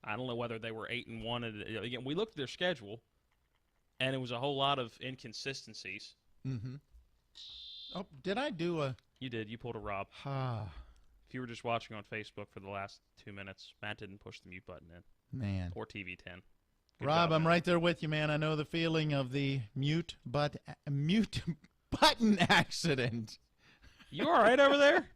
I don't know whether they were 8-1. And again, we looked at their schedule, and it was a whole lot of inconsistencies. Mm-hmm. Oh, did I do a? You did. You pulled a Rob. If you were just watching on Facebook for the last 2 minutes, Matt didn't push the mute button in. Man. Or TV 10. Good Rob, I'm right there with you, man. I know the feeling of the mute button accident. You all right over there?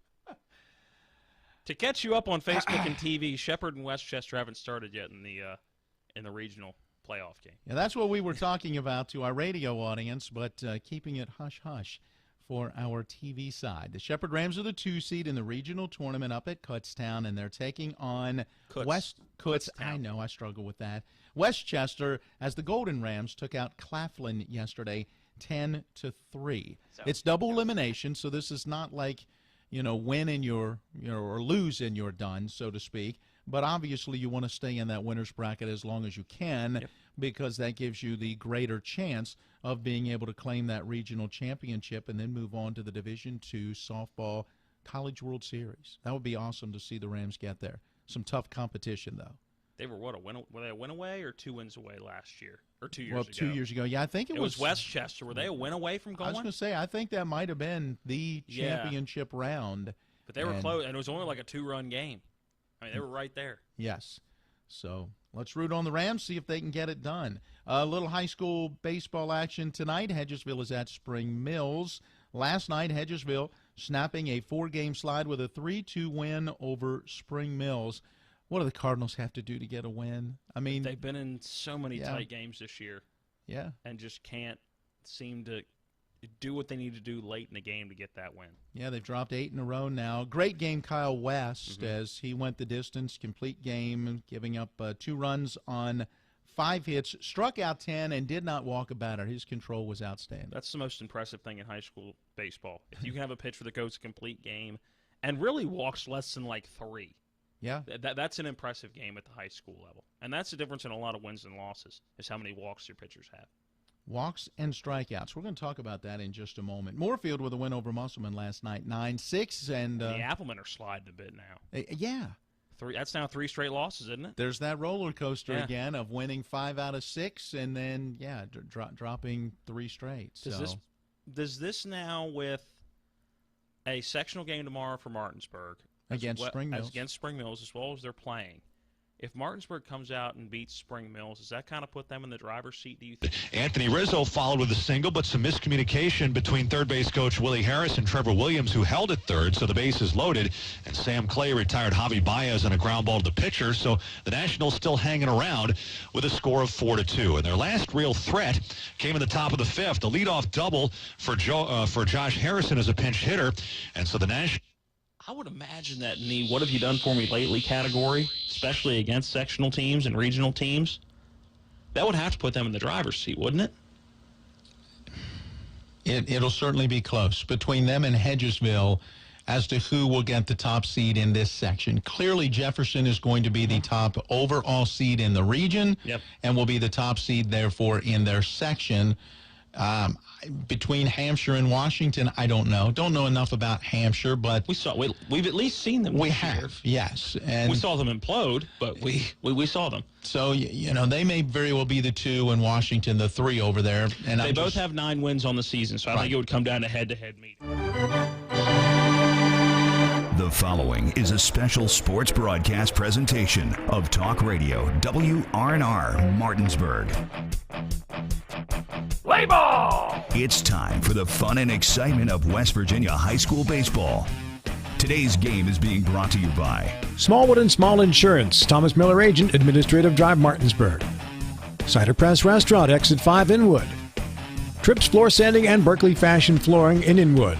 To catch you up on Facebook and TV, Shepherd and Westchester haven't started yet in the regional playoff game. Yeah, that's what we were talking about to our radio audience, but keeping it hush-hush for our TV side. The Shepherd Rams are the 2 seed in the regional tournament up at Kutztown, and they're taking on Kutztown. I know, I struggle with that. Westchester, as the Golden Rams took out Claflin yesterday, 10-3. It's double elimination, so this is not like, win and you're, or lose and you're done, so to speak. But obviously you want to stay in that winner's bracket as long as you can, because that gives you the greater chance of being able to claim that regional championship and then move on to the Division II softball College World Series. That would be awesome to see the Rams get there. Some tough competition, though. They were were they a win away or 2 wins away last year? Or 2 years ago? Well, 2 years ago. Yeah, I think it was Westchester. Were they a win away from going? I was going to say, I think that might have been the championship round. But they were close, and it was only like a 2-run game. I mean, they were right there. Yes. So let's root on the Rams, see if they can get it done. A little high school baseball action tonight. Hedgesville is at Spring Mills. Last night, Hedgesville snapping a 4-game slide with a 3-2 win over Spring Mills. What do the Cardinals have to do to get a win? I mean, they've been in so many tight games this year. Yeah. And just can't seem to do what they need to do late in the game to get that win. Yeah, they've dropped 8 in a row now. Great game, Kyle West, as he went the distance, complete game, giving up 2 runs on 5 hits, struck out 10, and did not walk a batter. His control was outstanding. That's the most impressive thing in high school baseball. If you can have a pitcher that goes a complete game and really walks less than like 3. Yeah. That's an impressive game at the high school level. And that's the difference in a lot of wins and losses, is how many walks your pitchers have. Walks and strikeouts. We're going to talk about that in just a moment. Moorfield with a win over Musselman last night, 9-6. And the Applemen are sliding a bit now. Yeah. That's now 3 straight losses, isn't it? There's that roller coaster again of winning 5 out of 6 and then, dropping 3 straight. Does this now, with a sectional game tomorrow for Martinsburg, against Spring Mills, as well as they're playing, if Martinsburg comes out and beats Spring Mills, does that kind of put them in the driver's seat, do you think? Anthony Rizzo followed with a single, but some miscommunication between third base coach Willie Harris and Trevor Williams, who held at third, so the base is loaded, and Sam Clay retired Javi Baez on a ground ball to the pitcher, so the Nationals still hanging around with a score of 4-2. And their last real threat came in the top of the 5th, a leadoff double for Josh Harrison as a pinch hitter, and so the Nationals. I would imagine that in the what have you done for me lately category, especially against sectional teams and regional teams, that would have to put them in the driver's seat, wouldn't it? It'll certainly be close between them and Hedgesville as to who will get the top seed in this section. Clearly, Jefferson is going to be the top overall seed in the region and will be the top seed, therefore, in their section. Between Hampshire and Washington, I don't know. Don't know enough about Hampshire, but we've at least seen them. We have, yes, and we saw them implode, but we saw them. So they may very well be the 2 and Washington the 3 over there. And they both have 9 wins on the season, so I think it would come down to head-to-head meeting. The following is a special sports broadcast presentation of Talk Radio WRNR Martinsburg. Play ball! It's time for the fun and excitement of West Virginia high school baseball. Today's game is being brought to you by Smallwood and Small Insurance, Thomas Miller Agent, Administrative Drive, Martinsburg. Cider Press Restaurant, Exit 5, Inwood. Trips Floor Sanding and Berkeley Fashion Flooring in Inwood.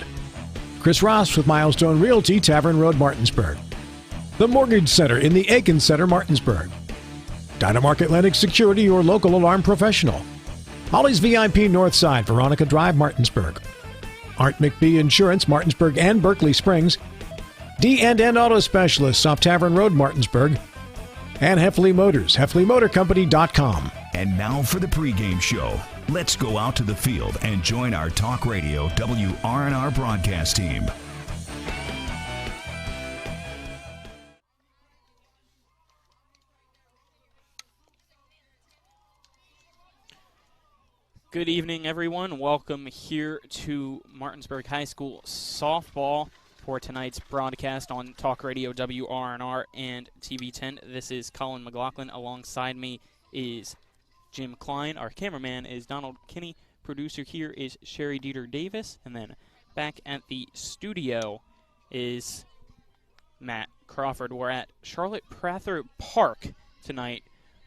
Chris Ross with Milestone Realty, Tavern Road, Martinsburg. The Mortgage Center in the Aiken Center, Martinsburg. Dynamark Atlantic Security, your local alarm professional. Holly's VIP Northside, Veronica Drive, Martinsburg. Art McBee Insurance, Martinsburg and Berkeley Springs. D&N Auto Specialists off Tavern Road, Martinsburg. And Heffley Motors, HeffleyMotorCompany.com. And now for the pregame show. Let's go out to the field and join our Talk Radio WRNR broadcast team. Good evening, everyone. Welcome here to Martinsburg High School softball for tonight's broadcast on Talk Radio WRNR and TV10. This is Colin McLaughlin. Alongside me is Jim Klein. Our cameraman is Donald Kinney. Producer here is Sherry Dieter Davis. And then back at the studio is Matt Crawford. We're at Charlotte Prather Park tonight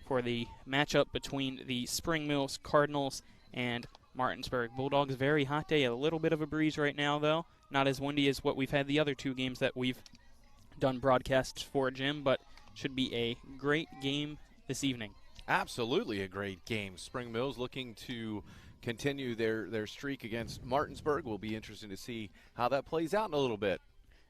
for the matchup between the Spring Mills Cardinals and Martinsburg Bulldogs. Very hot day, a little bit of a breeze right now, though. Not as windy as what we've had the other two games that we've done broadcasts for, Jim, but should be a great game this evening. Absolutely a great game. Spring Mills looking to continue their streak against Martinsburg. Will be interesting to see how that plays out in a little bit.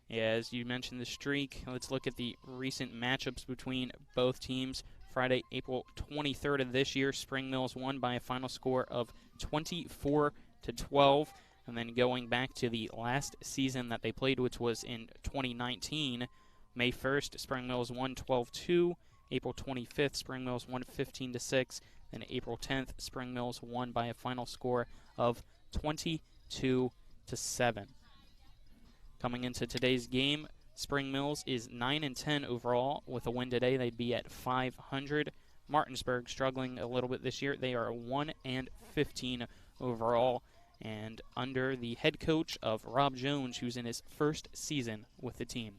Yeah, as you mentioned the streak, let's look at the recent matchups between both teams. Friday, April 23rd of this year, Spring Mills won by a final score of 24-12. And then going back to the last season that they played, which was in 2019, May 1st, Spring Mills won 12-2. April 25th, Spring Mills won 15-6. Then April 10th, Spring Mills won by a final score of 22-7. Coming into today's game, Spring Mills is 9-10 overall. With a win today, they'd be at 500. Martinsburg struggling a little bit this year. They are 1-15 overall, and under the head coach of Rob Jones, who's in his first season with the team.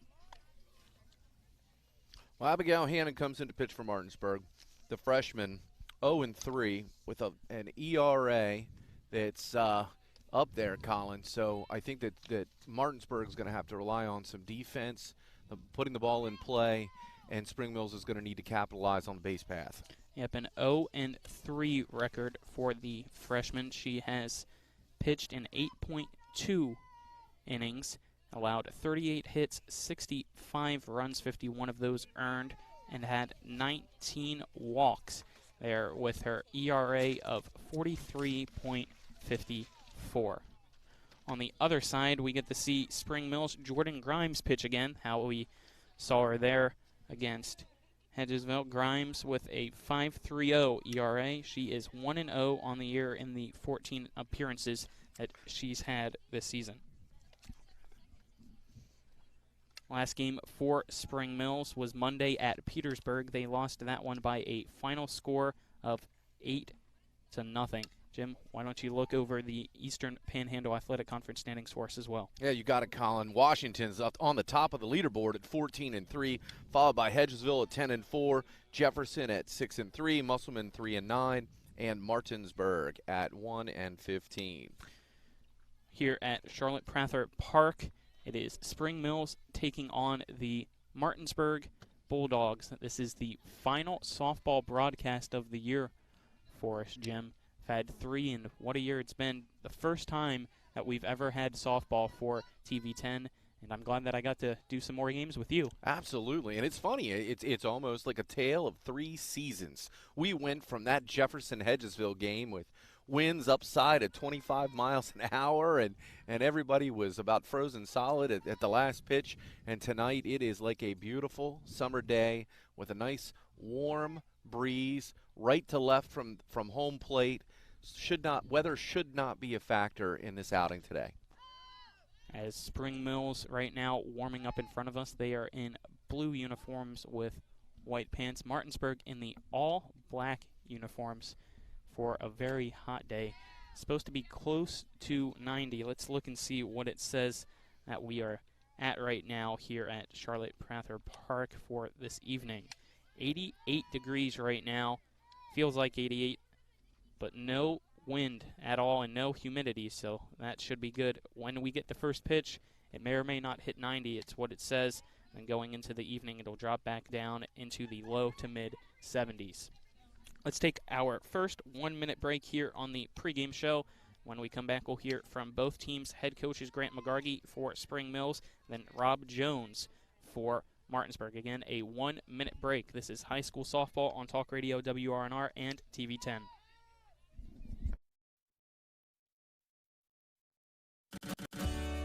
Well, Abigail Hannon comes in to pitch for Martinsburg. The freshman, 0-3 with an ERA that's up there, Colin. So I think that Martinsburg is going to have to rely on some defense, putting the ball in play, and Spring Mills is going to need to capitalize on the base path. Yep, an 0-3 record for the freshman. She has pitched in 8.2 innings, allowed 38 hits, 65 runs, 51 of those earned, and had 19 walks there with her ERA of 43.54. On the other side, we get to see Spring Mills' Jordan Grimes pitch again, how we saw her there against Hedgesville. Grimes with a 5.30 ERA. She is 1-0 on the year in the 14 appearances that she's had this season. Last game for Spring Mills was Monday at Petersburg. They lost that one by a final score of 8-0. Jim, why don't you look over the Eastern Panhandle Athletic Conference standings for us as well? Yeah, you got it, Colin. Washington's up on the top of the leaderboard at 14-3, followed by Hedgesville at 10-4, Jefferson at 6-3, Musselman 3-9, and Martinsburg at 1-15. Here at Charlotte Prather Park, it is Spring Mills taking on the Martinsburg Bulldogs. This is the final softball broadcast of the year for us, Jim. We've had 3, and what a year it's been. The first time that we've ever had softball for TV10, and I'm glad that I got to do some more games with you. Absolutely, and it's funny. It's almost like a tale of 3 seasons. We went from that Jefferson-Hedgesville game with winds upside at 25 miles an hour, and everybody was about frozen solid at the last pitch. And tonight it is like a beautiful summer day with a nice warm breeze right to left from home plate. Weather should not be a factor in this outing today. As Spring Mills right now warming up in front of us, they are in blue uniforms with white pants. Martinsburg in the all-black uniforms for a very hot day. It's supposed to be close to 90. Let's look and see what it says that we are at right now here at Charlotte Prather Park for this evening. 88 degrees right now. Feels like 88, but no wind at all and no humidity, so that should be good. When we get the first pitch, it may or may not hit 90. It's what it says. And going into the evening, it'll drop back down into the low to mid 70s. Let's take our first 1-minute break here on the pregame show. When we come back, we'll hear from both teams' head coaches, Grant McGargy for Spring Mills, then Rob Jones for Martinsburg. Again, a 1-minute break. This is high school softball on Talk Radio WRNR and TV10.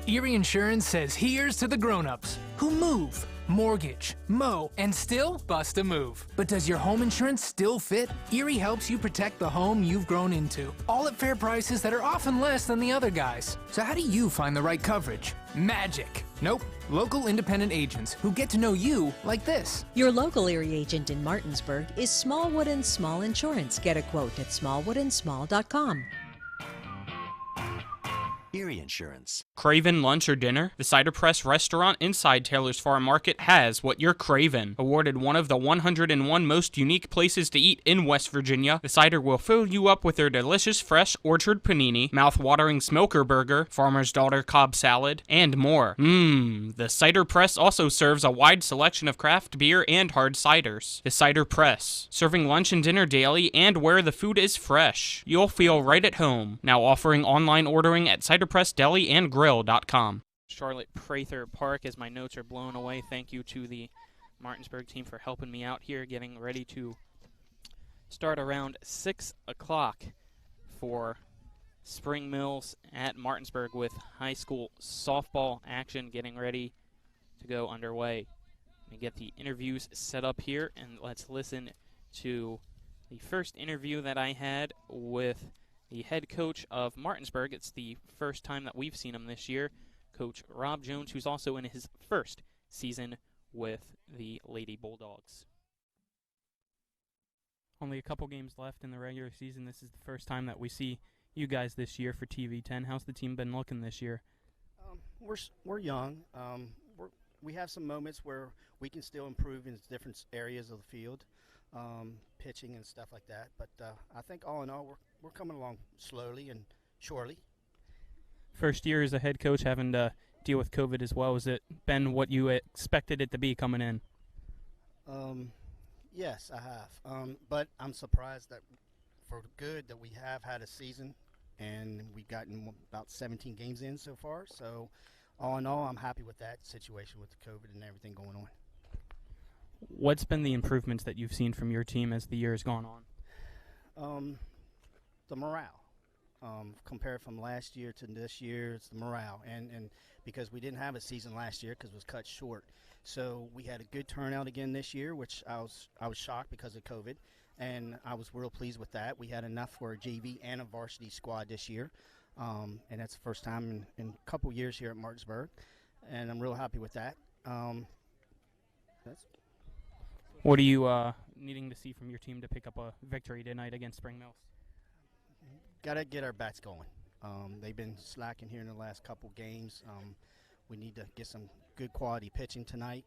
Erie Insurance says here's to the grown-ups who move, mortgage, mow, and still bust a move. But does your home insurance still fit? Erie helps you protect the home you've grown into, all at fair prices that are often less than the other guys. So how do you find the right coverage? Magic. Nope. Local independent agents who get to know you like this. Your local Erie agent in Martinsburg is Smallwood & Small Insurance. Get a quote at smallwoodandsmall.com. Erie Insurance. Craving lunch or dinner? The Cider Press restaurant inside Taylor's Farm Market has what you're craving. Awarded one of the 101 most unique places to eat in West Virginia, the Cider will fill you up with their delicious fresh orchard panini, mouth-watering smoker burger, farmer's daughter Cobb salad, and more. The Cider Press also serves a wide selection of craft beer and hard ciders. The Cider Press, serving lunch and dinner daily and where the food is fresh. You'll feel right at home. Now offering online ordering at ciderpressdeliandgrill.com. Charlotte Prather Park, as my notes are blown away. Thank you to the Martinsburg team for helping me out here, getting ready to start around 6 o'clock for Spring Mills at Martinsburg with high school softball action getting ready to go underway. Let me get the interviews set up here, and let's listen to the first interview that I had with the head coach of Martinsburg. It's the first time that we've seen him this year, Coach Rob Jones, who's also in his first season with the Lady Bulldogs. Only a couple games left in the regular season. This is the first time that we see you guys this year for TV10. How's the team been looking this year? We're young. We have some moments where we can still improve in different areas of the field, pitching and stuff like that. But I think all in all, we're coming along slowly and surely. First year as a head coach, having to deal with COVID as well. Has it been what you expected it to be coming in? Yes, I have. But I'm surprised that for good that we have had a season, and we've gotten about 17 games in so far. So all in all, I'm happy with that situation with the COVID and everything going on. What's been the improvements that you've seen from your team as the year has gone on? The morale. Compared from last year to this year, it's the morale. And because we didn't have a season last year because it was cut short. So we had a good turnout again this year, which I was shocked because of COVID. And I was real pleased with that. We had enough for a JV and a varsity squad this year. And that's the first time in a couple years here at Martinsburg. And I'm real happy with that. What are you needing to see from your team to pick up a victory tonight against Spring Mills? Got to get our bats going. They've been slacking here in the last couple games. We need to get some good quality pitching tonight.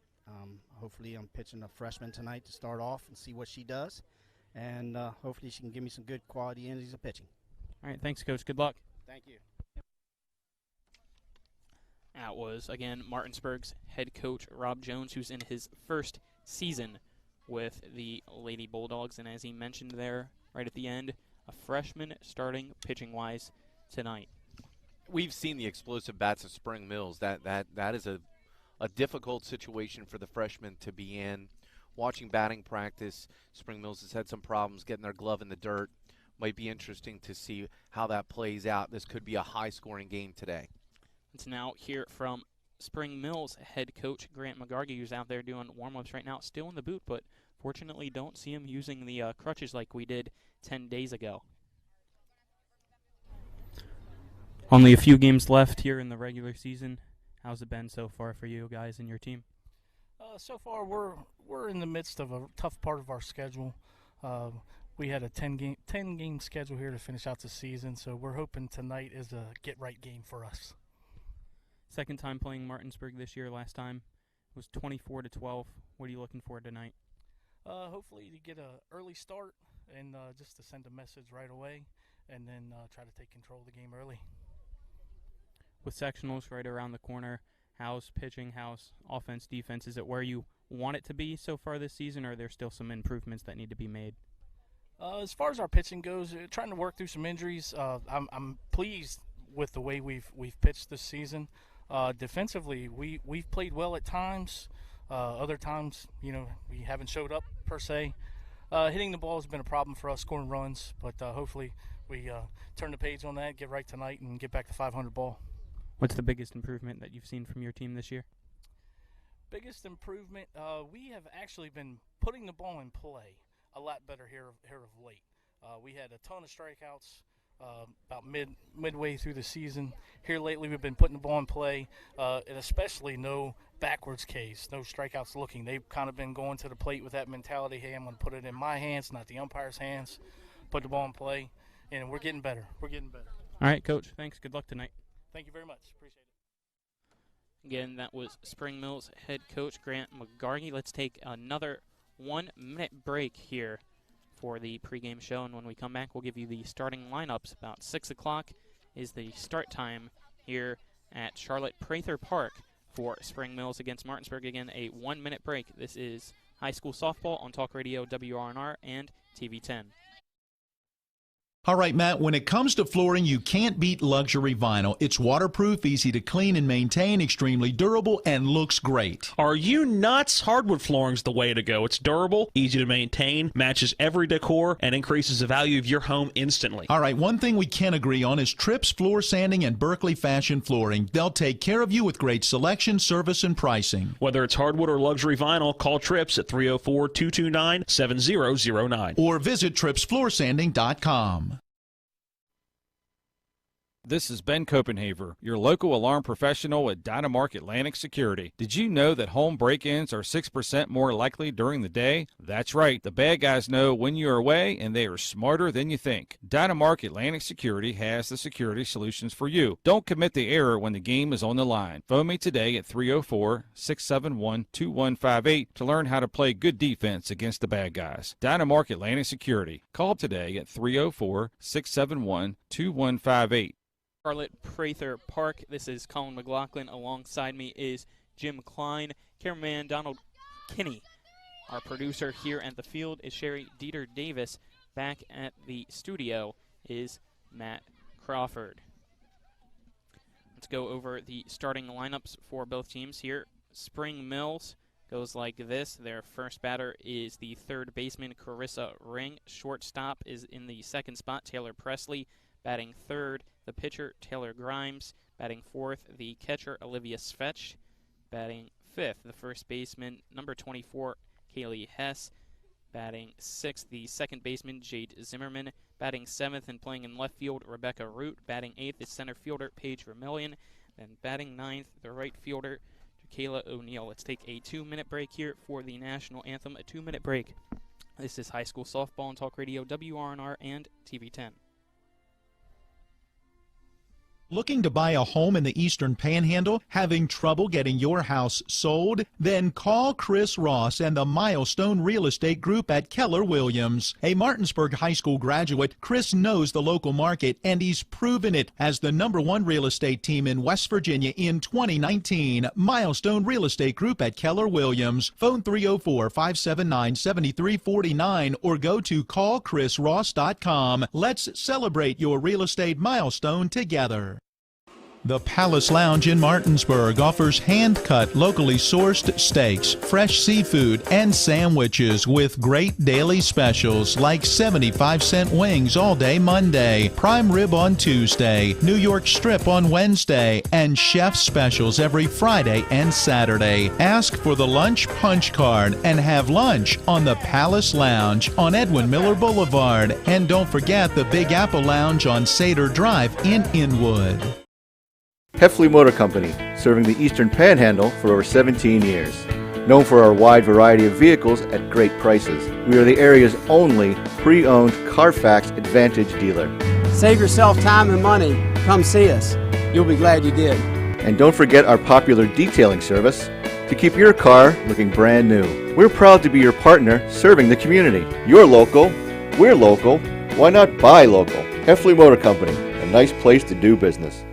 Hopefully I'm pitching a freshman tonight to start off and see what she does. And hopefully she can give me some good quality innings of pitching. All right, thanks, Coach. Good luck. Thank you. That was, again, Martinsburg's head coach, Rob Jones, who's in his first season with the Lady Bulldogs. And as he mentioned there right at the end, a freshman starting pitching-wise tonight. We've seen the explosive bats of Spring Mills. That is a difficult situation for the freshmen to be in. Watching batting practice, Spring Mills has had some problems getting their glove in the dirt. Might be interesting to see how that plays out. This could be a high-scoring game today. Let's now hear from Spring Mills head coach Grant McGargy, who's out there doing warm-ups right now, still in the boot, but fortunately don't see him using the crutches like we did 10 days ago. Only a few games left here in the regular season. How's it been so far for you guys and your team? So far, we're in the midst of a tough part of our schedule. We had a 10-game schedule here to finish out the season, so we're hoping tonight is a get-right game for us. Second time playing Martinsburg this year. Last time was 24-12. What are you looking for tonight? Hopefully to get an early start and just to send a message right away, and then try to take control of the game early. With sectionals right around the corner, how's pitching, how's offense, defense? Is it where you want it to be so far this season, or are there still some improvements that need to be made? As far as our pitching goes, trying to work through some injuries. I'm pleased with the way we've pitched this season. Defensively, we've played well at times. Other times, we haven't showed up per se. Hitting the ball has been a problem for us, scoring runs, but hopefully we turn the page on that, get right tonight, and get back to 500 ball. What's the biggest improvement that you've seen from your team this year? Biggest improvement, we have actually been putting the ball in play a lot better here of late. We had a ton of strikeouts about midway through the season. Here lately, we've been putting the ball in play, and especially no backwards Ks, no strikeouts looking. They've kind of been going to the plate with that mentality, hey, I'm going to put it in my hands, not the umpire's hands, put the ball in play, and we're getting better. We're getting better. All right, Coach. Thanks. Good luck tonight. Thank you very much. Appreciate it. Again, that was Spring Mills head coach Grant McGargy. Let's take another 1-minute break here for the pregame show, and when we come back, we'll give you the starting lineups. About 6 o'clock is the start time here at Charlotte Prather Park for Spring Mills against Martinsburg. Again, a 1-minute break. This is high school softball on Talk Radio WRNR and TV 10. All right, Matt, when it comes to flooring, you can't beat luxury vinyl. It's waterproof, easy to clean and maintain, extremely durable, and looks great. Are you nuts? Hardwood flooring's the way to go. It's durable, easy to maintain, matches every decor, and increases the value of your home instantly. All right, one thing we can agree on is Tripp's Floor Sanding and Berkeley Fashion Flooring. They'll take care of you with great selection, service, and pricing. Whether it's hardwood or luxury vinyl, call Trips at 304-229-7009. Or visit TrippsFloorSanding.com. This is Ben Copenhaver, your local alarm professional at Dynamark Atlantic Security. Did you know that home break-ins are 6% more likely during the day? That's right. The bad guys know when you're away, and they are smarter than you think. Dynamark Atlantic Security has the security solutions for you. Don't commit the error when the game is on the line. Phone me today at 304-671-2158 to learn how to play good defense against the bad guys. Dynamark Atlantic Security. Call today at 304-671-2158. Charlotte Prather Park. This is Colin McLaughlin. Alongside me is Jim Klein. Cameraman Donald Kinney. Our producer here at the field is Sherry Dieter Davis. Back at the studio is Matt Crawford. Let's go over the starting lineups for both teams here. Spring Mills goes like this. Their first batter is the third baseman, Carissa Ring. Shortstop is in the second spot, Taylor Presley. Batting third, the pitcher, Taylor Grimes. Batting fourth, the catcher, Olivia Svetch. Batting fifth, the first baseman, number 24, Kaylee Hess. Batting sixth, the second baseman, Jade Zimmerman. Batting seventh and playing in left field, Rebecca Root. Batting eighth is center fielder, Paige Vermillion. Then batting ninth, the right fielder, Kayla O'Neill. Let's take a 2-minute break here for the national anthem. A 2-minute break. This is high school softball on Talk Radio, WRNR, and TV 10. Looking to buy a home in the Eastern Panhandle? Having trouble getting your house sold? Then call Chris Ross and the Milestone Real Estate Group at Keller Williams. A Martinsburg High School graduate, Chris knows the local market, and he's proven it as the #1 real estate team in West Virginia in 2019. Milestone Real Estate Group at Keller Williams. Phone 304-579-7349 or go to callchrisross.com. Let's celebrate your real estate milestone together. The Palace Lounge in Martinsburg offers hand-cut, locally sourced steaks, fresh seafood, and sandwiches with great daily specials like 75-cent wings all day Monday, prime rib on Tuesday, New York strip on Wednesday, and chef specials every Friday and Saturday. Ask for the lunch punch card and have lunch on the Palace Lounge on Edwin Miller Boulevard. And don't forget the Big Apple Lounge on Sater Drive in Inwood. Heffley Motor Company, serving the Eastern Panhandle for over 17 years. Known for our wide variety of vehicles at great prices, we are the area's only pre-owned Carfax Advantage dealer. Save yourself time and money. Come see us. You'll be glad you did. And don't forget our popular detailing service to keep your car looking brand new. We're proud to be your partner serving the community. You're local, we're local, why not buy local? Heffley Motor Company, a nice place to do business.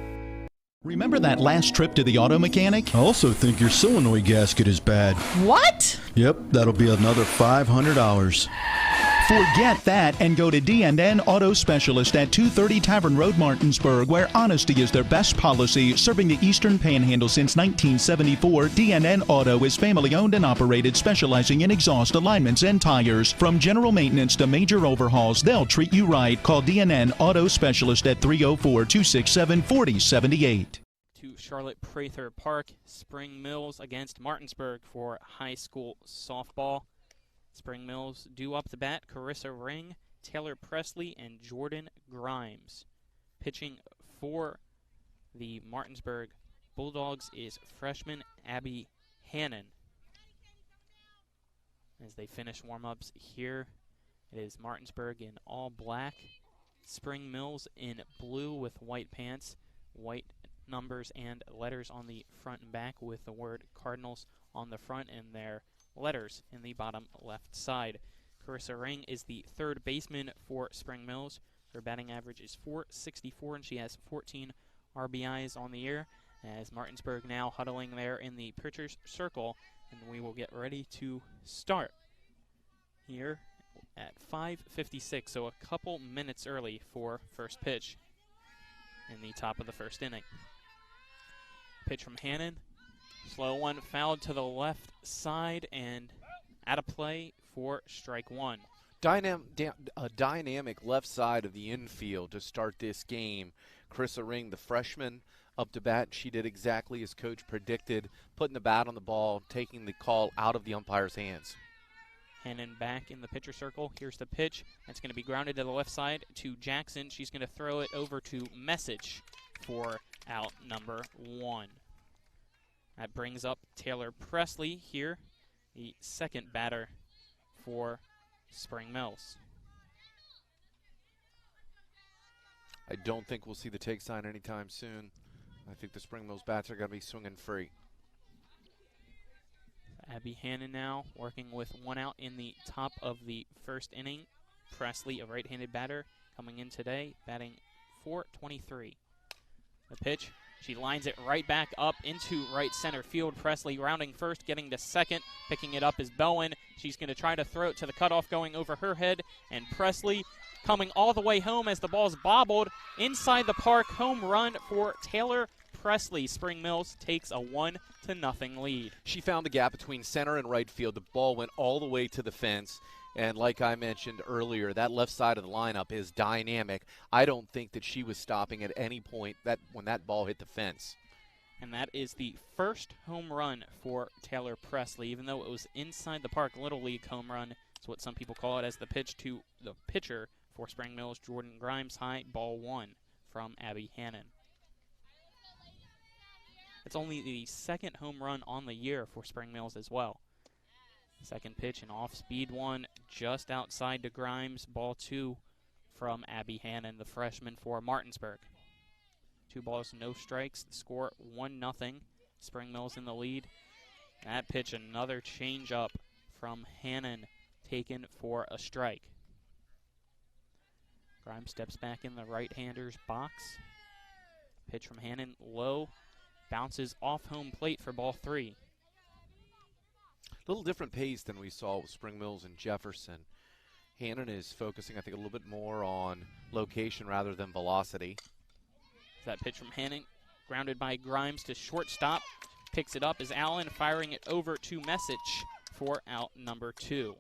Remember that last trip to the auto mechanic? I also think your solenoid gasket is bad. What? Yep, that'll be another $500. Forget that and go to D&N Auto Specialist at 230 Tavern Road, Martinsburg, where honesty is their best policy. Serving the Eastern Panhandle since 1974, D&N Auto is family-owned and operated, specializing in exhaust alignments and tires. From general maintenance to major overhauls, they'll treat you right. Call D&N Auto Specialist at 304-267-4078. to Charlotte Prather Park. Spring Mills against Martinsburg for high school softball. Spring Mills due up the bat, Carissa Ring, Taylor Presley, and Jordan Grimes. Pitching for the Martinsburg Bulldogs is freshman Abby Hannon. As they finish warm-ups here, it is Martinsburg in all black, Spring Mills in blue with white pants, white numbers and letters on the front and back with the word Cardinals on the front and their letters in the bottom left side. Carissa Ring is the third baseman for Spring Mills. Her batting average is .464 and she has 14 RBIs on the year, as Martinsburg now huddling there in the pitcher's circle, and we will get ready to start here at 5:56, so a couple minutes early for first pitch in the top of the first inning. Pitch from Hannon, slow one, fouled to the left side and out of play for strike one. A dynamic left side of the infield to start this game. Carissa Ring, the freshman, up to bat. She did exactly as coach predicted, putting the bat on the ball, taking the call out of the umpire's hands. Hannon back in the pitcher circle. Here's the pitch. That's going to be grounded to the left side to Jackson. She's going to throw it over to Message for out number one. That brings up Taylor Presley here, the second batter for Spring Mills. I don't think we'll see the take sign anytime soon. I think the Spring Mills bats are going to be swinging free. Abby Hannon now working with one out in the top of the first inning. Presley, a right-handed batter, coming in today, batting .423. The pitch, she lines it right back up into right center field. Presley rounding first, getting to second, picking it up is Bowen. She's going to try to throw it to the cutoff, going over her head, and Presley coming all the way home as the ball's bobbled inside the park. Home run for Taylor Presley. Spring Mills takes a 1-0 lead. She found the gap between center and right field. The ball went all the way to the fence. And like I mentioned earlier, that left side of the lineup is dynamic. I don't think that she was stopping at any point when that ball hit the fence. And that is the first home run for Taylor Presley, even though it was inside the park. Little League home run is what some people call it, as the pitch to the pitcher for Spring Mills, Jordan Grimes, high ball one from Abby Hannon. It's only the second home run on the year for Spring Mills as well. Second pitch, an off-speed one just outside to Grimes. Ball two from Abby Hannon, the freshman for Martinsburg. 2 balls, no strikes. The score 1-0. Spring Mills in the lead. That pitch, another change-up from Hannon, taken for a strike. Grimes steps back in the right-hander's box. Pitch from Hannon, low. Bounces off home plate for ball 3. A little different pace than we saw with Spring Mills and Jefferson. Hannon is focusing, I think, a little bit more on location rather than velocity. That pitch from Hannon, grounded by Grimes to shortstop. Picks it up as Allen, firing it over to Message for out number 2.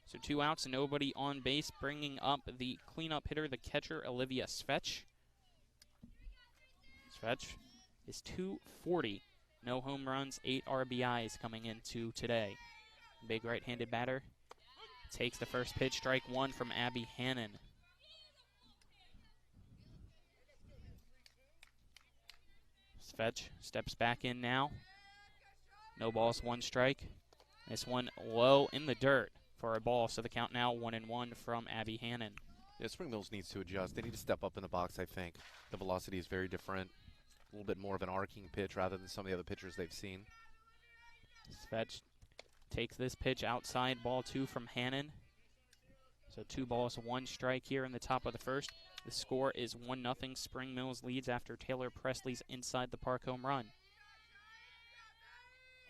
So 2 outs, nobody on base, bringing up the cleanup hitter, the catcher, Olivia Svetch. Svetch is .240. No home runs, 8 RBIs coming into today. Big right-handed batter takes the first pitch, strike one from Abby Hannon. Svetch steps back in now. No balls, 1 strike. This one low in the dirt for a ball, so the count now 1-1 from Abby Hannon. Yeah, Spring Mills needs to adjust. They need to step up in the box, I think. The velocity is very different. A little bit more of an arcing pitch rather than some of the other pitchers they've seen. Svetch takes this pitch outside, ball 2 from Hannon. So 2 balls, 1 strike here in the top of the first. The score is 1-0. Spring Mills leads after Taylor Presley's inside the park home run.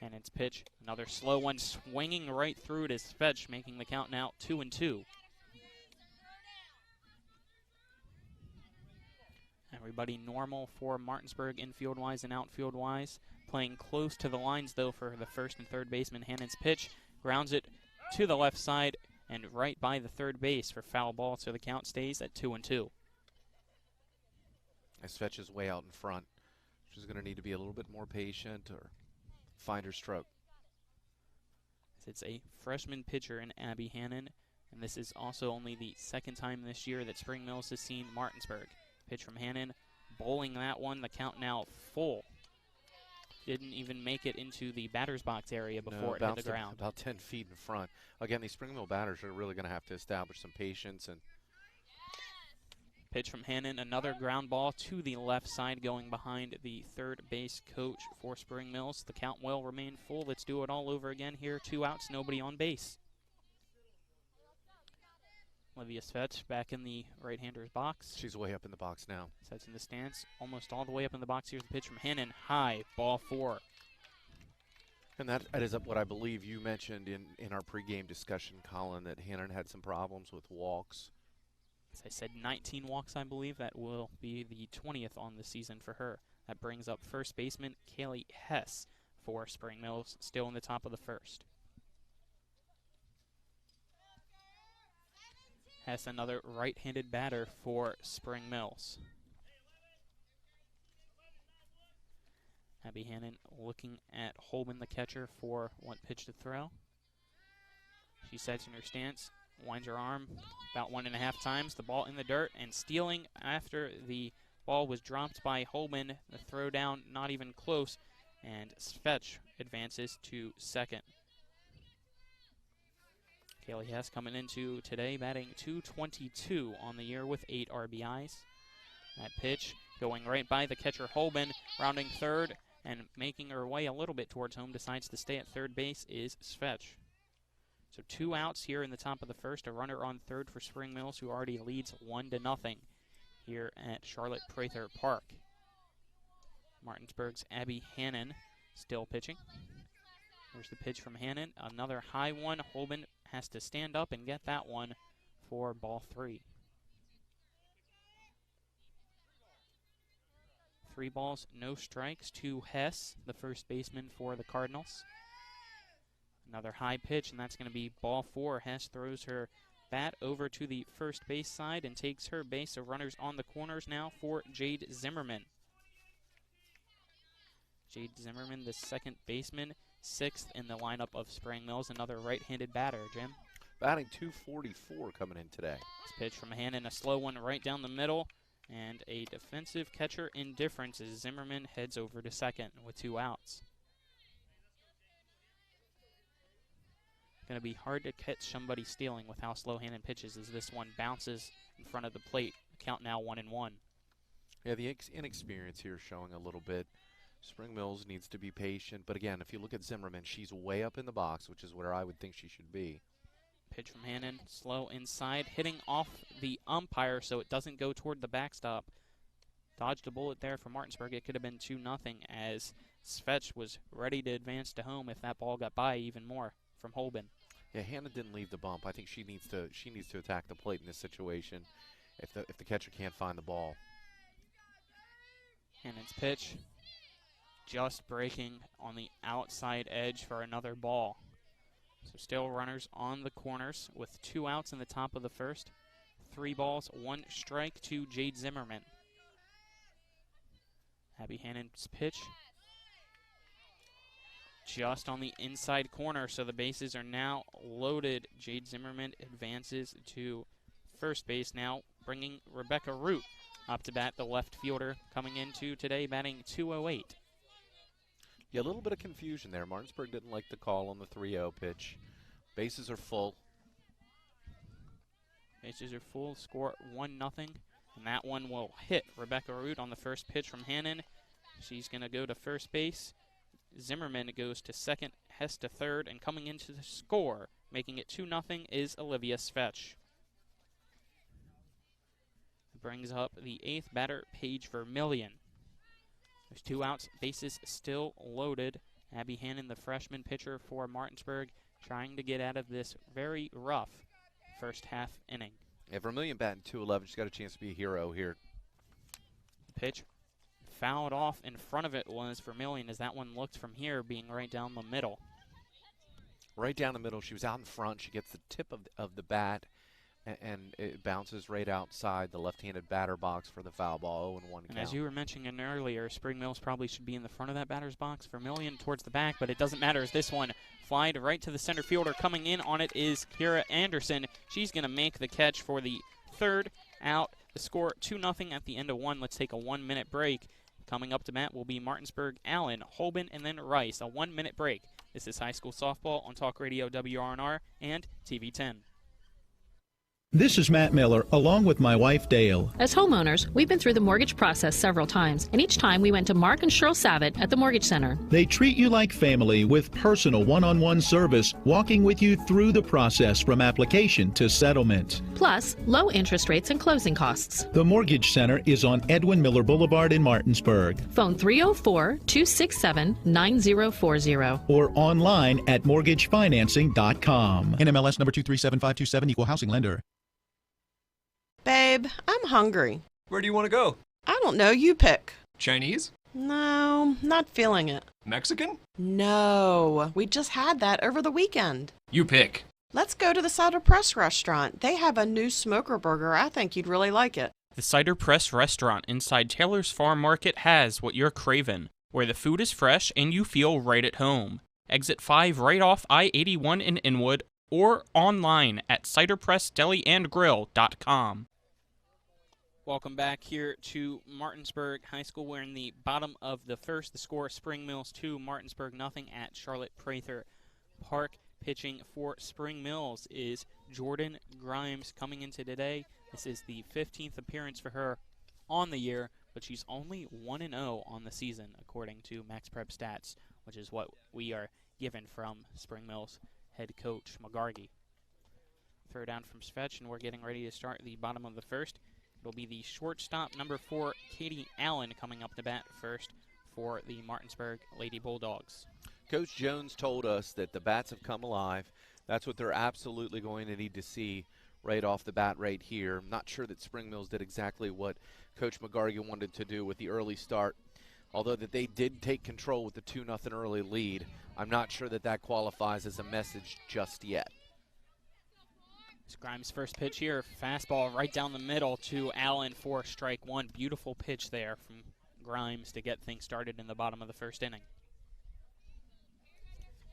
Hannon's pitch, another slow one, swinging right through it is Svetch, making the count now 2-2. Everybody normal for Martinsburg infield-wise and outfield-wise. Playing close to the lines, though, for the first and third baseman. Hannon's pitch grounds it to the left side and right by the third base for foul ball, so the count stays at 2-2. Svetch is way out in front. She's going to need to be a little bit more patient or find her stroke. It's a freshman pitcher in Abby Hannon, and this is also only the second time this year that Spring Mills has seen Martinsburg. Pitch from Hannon, bowling that one, the count now full. Didn't even make it into the batter's box area before it hit the ground. About 10 feet in front. Again, these Spring Mill batters are really going to have to establish some patience. And pitch from Hannon, another ground ball to the left side going behind the third base coach for Spring Mills. The count will remain full. Let's do it all over again here. 2 outs, nobody on base. Olivia Svetch back in the right-hander's box. She's way up in the box now. Sets in the stance, almost all the way up in the box. Here's the pitch from Hannon, high, ball 4. And that is what I believe you mentioned in our pregame discussion, Colin, that Hannon had some problems with walks. As I said, 19 walks, I believe. That will be the 20th on the season for her. That brings up first baseman Kaylee Hess for Spring Mills, still in the top of the first. Hess, another right-handed batter for Spring Mills. Abby Hannon looking at Holman, the catcher, for what pitch to throw. She sets in her stance, winds her arm about 1.5 times, the ball in the dirt, and stealing after the ball was dropped by Holman. The throw down not even close, and Svetch advances to second. Kaylee Hess coming into today batting .222 on the year with 8 RBIs. That pitch going right by the catcher Holman, rounding third and making her way a little bit towards home, decides to stay at third base is Svetch. So 2 outs here in the top of the first, a runner on third for Spring Mills, who already leads 1-0 here at Charlotte Prather Park. Martinsburg's Abby Hannon still pitching. Here's the pitch from Hannon, another high one. Holman has to stand up and get that one for ball 3. 3 balls, no strikes to Hess, the first baseman for the Cardinals. Another high pitch, and that's going to be ball 4. Hess throws her bat over to the first base side and takes her base. So runners on the corners now for Jade Zimmerman. Jade Zimmerman, the second baseman, 6th in the lineup of Spring Mills, another right-handed batter. Jim? Batting .244 coming in today. This pitch from Hannon, a slow one right down the middle, and a defensive catcher indifference as Zimmerman heads over to second with 2 outs. Going to be hard to catch somebody stealing with how slow Hannon pitches as this one bounces in front of the plate. Count now 1-1. Yeah, the inexperience here showing a little bit. Spring Mills needs to be patient. But again, if you look at Zimmerman, she's way up in the box, which is where I would think she should be. Pitch from Hannon, slow inside, hitting off the umpire so it doesn't go toward the backstop. Dodged a bullet there for Martinsburg. It could have been 2-0 as Svetch was ready to advance to home if that ball got by even more from Holben. Yeah, Hannon didn't leave the bump. I think she needs to attack the plate in this situation if the catcher can't find the ball. Hannon's pitch just breaking on the outside edge for another ball. So still runners on the corners with 2 outs in the top of the first. 3 balls, 1 strike to Jade Zimmerman. Abby Hannon's pitch just on the inside corner, so the bases are now loaded. Jade Zimmerman advances to first base now, bringing Rebecca Root up to bat, the left fielder coming into today batting .208. Yeah, a little bit of confusion there. Martinsburg didn't like the call on the 3-0 pitch. Bases are full. Bases are full, score 1-0, and that one will hit Rebecca Root on the first pitch from Hannon. She's going to go to first base. Zimmerman goes to second, Hess to third, and coming into the score, making it 2-0, is Olivia Svetch. Brings up the 8th batter, Paige Vermillion. There's 2 outs, bases still loaded. Abby Hannon, the freshman pitcher for Martinsburg, trying to get out of this very rough first half inning. Yeah, Vermillion batting .211. She's got a chance to be a hero here. Pitch fouled off in front of it was Vermillion, as that one looked from here being right down the middle. Right down the middle. She was out in front. She gets the tip of the bat and it bounces right outside the left-handed batter box for the foul ball, 0-1 count. And as you were mentioning earlier, Spring Mills probably should be in the front of that batter's box. Vermillion towards the back, but it doesn't matter as this one flied right to the center fielder. Coming in on it is Kira Anderson. She's going to make the catch for the third out. The score 2-0 at the end of one. Let's take a 1-minute break. Coming up to bat will be Martinsburg, Allen, Holben, and then Rice. A 1-minute break. This is high school softball on Talk Radio WRNR and TV 10. This is Matt Miller, along with my wife, Dale. As homeowners, we've been through the mortgage process several times, and each time we went to Mark and Cheryl Savitt at the Mortgage Center. They treat you like family with personal one-on-one service, walking with you through the process from application to settlement. Plus, low interest rates and closing costs. The Mortgage Center is on Edwin Miller Boulevard in Martinsburg. Phone 304-267-9040. Or online at mortgagefinancing.com. NMLS number 237527, equal housing lender. Babe, I'm hungry. Where do you want to go? I don't know, you pick. Chinese? No, not feeling it. Mexican? No, we just had that over the weekend. You pick. Let's go to the Cider Press restaurant. They have a new smoker burger. I think you'd really like it. The Cider Press restaurant inside Taylor's Farm Market has what you're craving, where the food is fresh and you feel right at home. Exit 5 right off I-81 in Inwood or online at ciderpressdeliandgrill.com. Welcome back here to Martinsburg High School. We're in the bottom of the first. The score, Spring Mills 2, Martinsburg nothing at Charlotte Prather Park. Pitching for Spring Mills is Jordan Grimes coming into today. This is the 15th appearance for her on the year, but she's only 1-0 on the season, according to Max Prep Stats, which is what we are given from Spring Mills head coach McGargy. Throw down from Svetch, and we're getting ready to start the bottom of the first. It'll be the shortstop, number 4, Katie Allen, coming up to bat first for the Martinsburg Lady Bulldogs. Coach Jones told us that the bats have come alive. That's what they're absolutely going to need to see right off the bat right here. I'm not sure that Spring Mills did exactly what Coach McGargy wanted to do with the early start, although that they did take control with the 2-0 early lead. I'm not sure that that qualifies as a message just yet. It's Grimes' first pitch here. Fastball right down the middle to Allen for strike one. Beautiful pitch there from Grimes to get things started in the bottom of the first inning.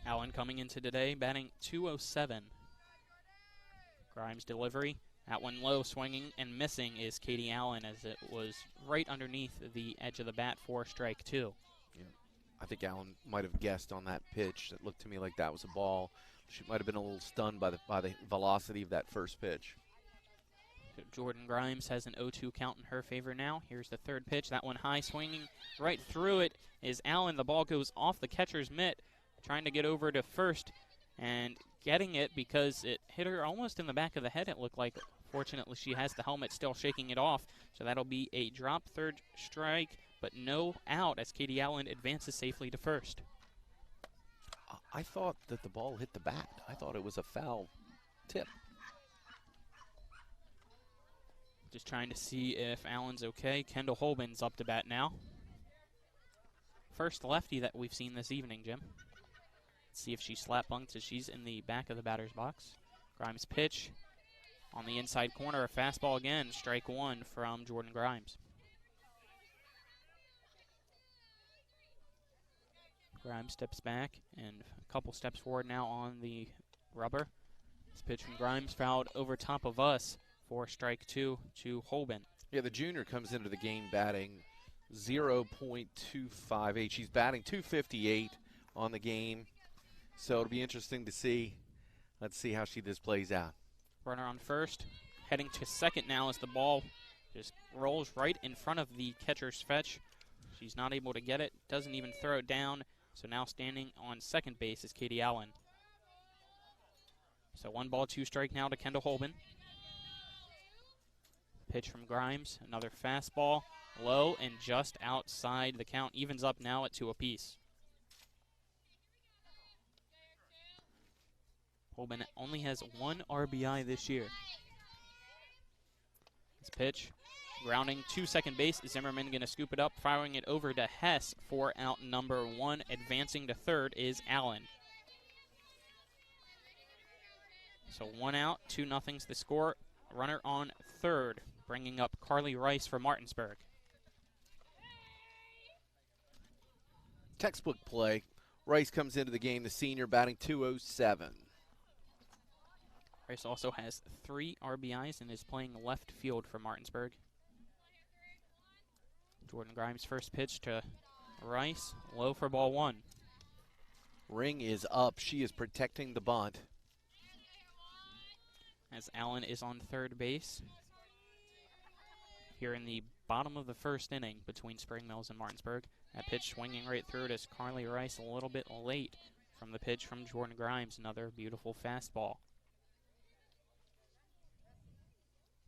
Allen coming into today, batting .207. Grimes' delivery. That one low, swinging and missing is Katie Allen, as it was right underneath the edge of the bat for strike two. Yeah. I think Allen might have guessed on that pitch. It looked to me like that was a ball. She might have been a little stunned by the velocity of that first pitch. So Jordan Grimes has an 0-2 count in her favor now. Here's the third pitch. That one high, swinging right through it is Allen. The ball goes off the catcher's mitt, trying to get over to first and getting it because it hit her almost in the back of the head, it looked like. Fortunately, she has the helmet still shaking it off, so that'll be a drop third strike, but no out as Katie Allen advances safely to first. I thought that the ball hit the bat. I thought it was a foul tip. Just trying to see if Allen's okay. Kendall Holben's up to bat now. First lefty that we've seen this evening, Jim. Let's see if she slap bunks as she's in the back of the batter's box. Grimes' pitch on the inside corner. A fastball again. Strike one from Jordan Grimes. Grimes steps back and a couple steps forward now on the rubber. This pitch from Grimes fouled over top of us for strike two to Holben. Yeah, the junior comes into the game batting 0.258. She's batting .258 on the game, so it'll be interesting to see. Let's see how this plays out. Runner on first, heading to second now as the ball just rolls right in front of the catcher's fetch. She's not able to get it, doesn't even throw it down. So now standing on second base is Katie Allen. So 1-2 strike now to Kendall Holben. Pitch from Grimes, another fastball, low and just outside. The count evens up now at 2 apiece. Holben only has 1 RBI this year. This pitch, grounding to second base. Zimmerman going to scoop it up, firing it over to Hess for out number 1. Advancing to third is Allen. So 1 out, 2-0's the score. runner on third, bringing up Carly Rice for Martinsburg. Textbook play. Rice comes into the game, the senior, batting .207. Rice also has 3 RBIs and is playing left field for Martinsburg. Jordan Grimes' first pitch to Rice, low for ball 1. Ring is up. She is protecting the bunt. As Allen is on third base. Here in the bottom of the first inning between Spring Mills and Martinsburg. That pitch swinging right through it as Carly Rice a little bit late from the pitch from Jordan Grimes. Another beautiful fastball.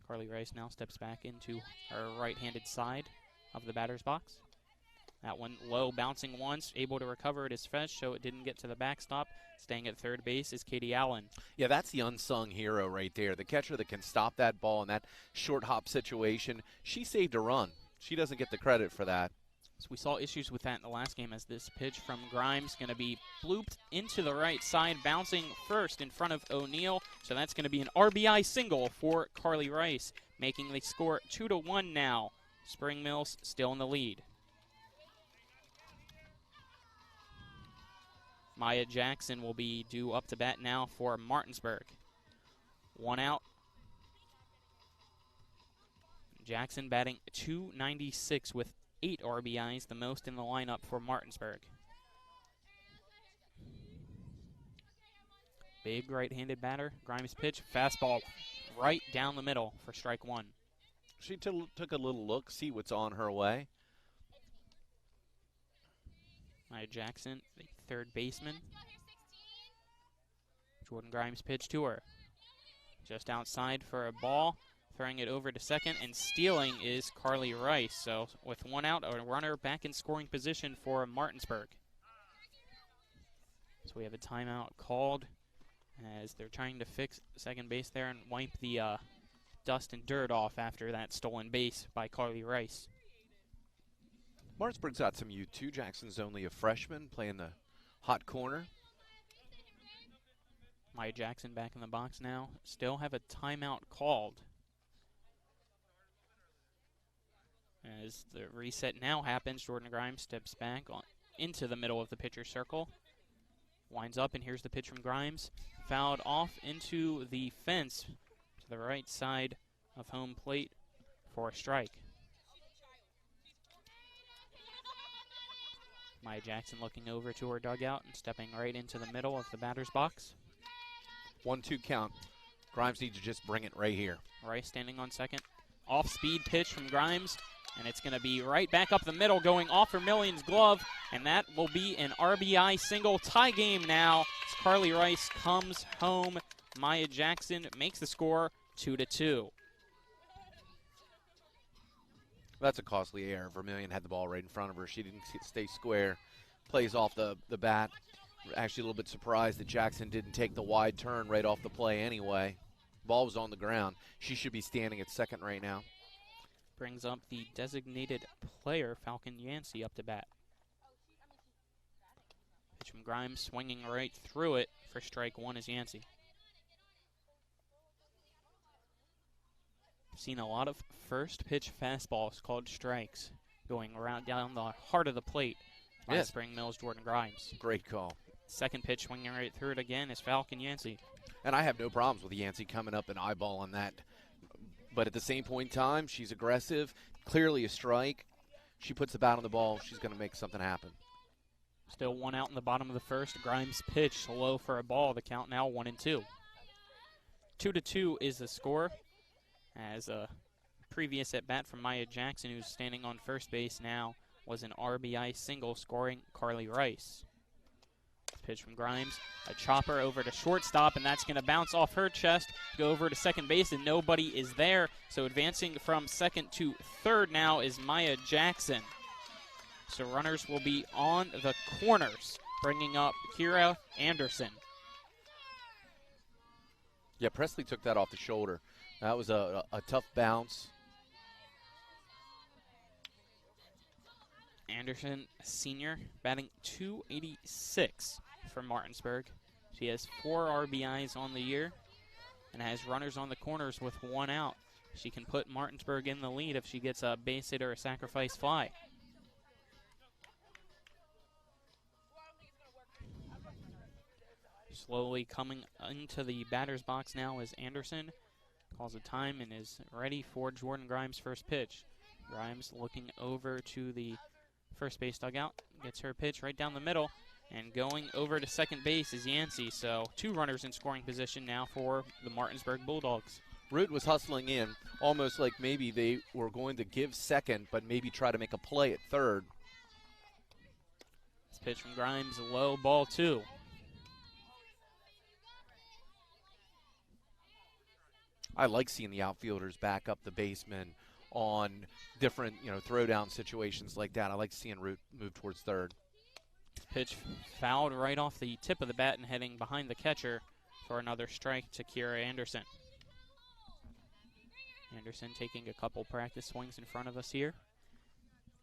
Carly Rice now steps back into her right-handed side of the batter's box. That one low, bouncing once, able to recover it as fresh, so it didn't get to the backstop. Staying at third base is Katie Allen. Yeah, that's the unsung hero right there. The catcher that can stop that ball in that short hop situation. She saved a run. She doesn't get the credit for that. So we saw issues with that in the last game as this pitch from Grimes going to be blooped into the right side, bouncing first in front of O'Neill. So that's going to be an RBI single for Carly Rice, making the score 2-1 now. Spring Mills still in the lead. Maya Jackson will be due up to bat now for Martinsburg. 1 out. Jackson batting .296 with 8 RBIs, the most in the lineup for Martinsburg. Big right-handed batter. Grimes pitch, fastball right down the middle for strike 1. She took a little look, see what's on her way. Maya Jackson, the third baseman. Jordan Grimes pitch to her. Just outside for a ball. Throwing it over to second and stealing is Carly Rice. So with 1 out, a runner back in scoring position for Martinsburg. So we have a timeout called as they're trying to fix second base there and wipe the dust and dirt off after that stolen base by Carly Rice. Martinsburg's got some youth too. Jackson's only a freshman playing the hot corner. Maya Jackson back in the box now. Still have a timeout called. As the reset now happens, Jordan Grimes steps back into the middle of the pitcher's circle. Winds up, and here's the pitch from Grimes. Fouled off into the fence to the right side of home plate for a strike. Maya Jackson looking over to her dugout and stepping right into the middle of the batter's box. 1-2 count. Grimes needs to just bring it right here. Rice standing on second. Off-speed pitch from Grimes, and it's going to be right back up the middle, going off Vermillion's glove, and that will be an RBI single. Tie game now as Carly Rice comes home. Maya Jackson makes the score 2-2. That's a costly error. Vermillion had the ball right in front of her. She didn't stay square. Plays off the bat. Actually a little bit surprised that Jackson didn't take the wide turn right off the play anyway. Ball was on the ground. She should be standing at second right now. Brings up the designated player, Falcon Yancey, up to bat. Pitch from Grimes swinging right through it for strike 1 is Yancey. Seen a lot of first pitch fastballs called strikes going around down the heart of the plate by Spring Mills Jordan Grimes. Great call. Second pitch swinging right through it again is Falcon Yancey. And I have no problems with Yancey coming up and eyeballing that. But at the same point in time, she's aggressive, clearly a strike. She puts the bat on the ball, she's going to make something happen. Still 1 out in the bottom of the first. Grimes pitch low for a ball. The count now 1-2. 2-2 is the score. As a previous at bat from Maya Jackson, who's standing on first base now, was an RBI single scoring Carly Rice. Pitch from Grimes, a chopper over to shortstop, and that's going to bounce off her chest, go over to second base, and nobody is there. So advancing from second to third now is Maya Jackson. So runners will be on the corners, bringing up Kira Anderson. Yeah, Presley took that off the shoulder. That was a tough bounce. Anderson, senior, batting .286 for Martinsburg. She has 4 RBIs on the year. and has runners on the corners with one out. She can put Martinsburg in the lead if she gets a base hit or a sacrifice fly. Slowly coming into the batter's box now is Anderson. Calls a time and is ready for Jordan Grimes' first pitch. Grimes looking over to the first base dugout. Gets her pitch right down the middle. And going over to second base is Yancey. So 2 runners in scoring position now for the Martinsburg Bulldogs. Root was hustling in, almost like maybe they were going to give second, but maybe try to make a play at third. This pitch from Grimes, low, ball 2. I like seeing the outfielders back up the baseman on different, throwdown situations like that. I like seeing Root move towards third. Pitch fouled right off the tip of the bat and heading behind the catcher for another strike to Kira Anderson. Anderson taking a couple practice swings in front of us here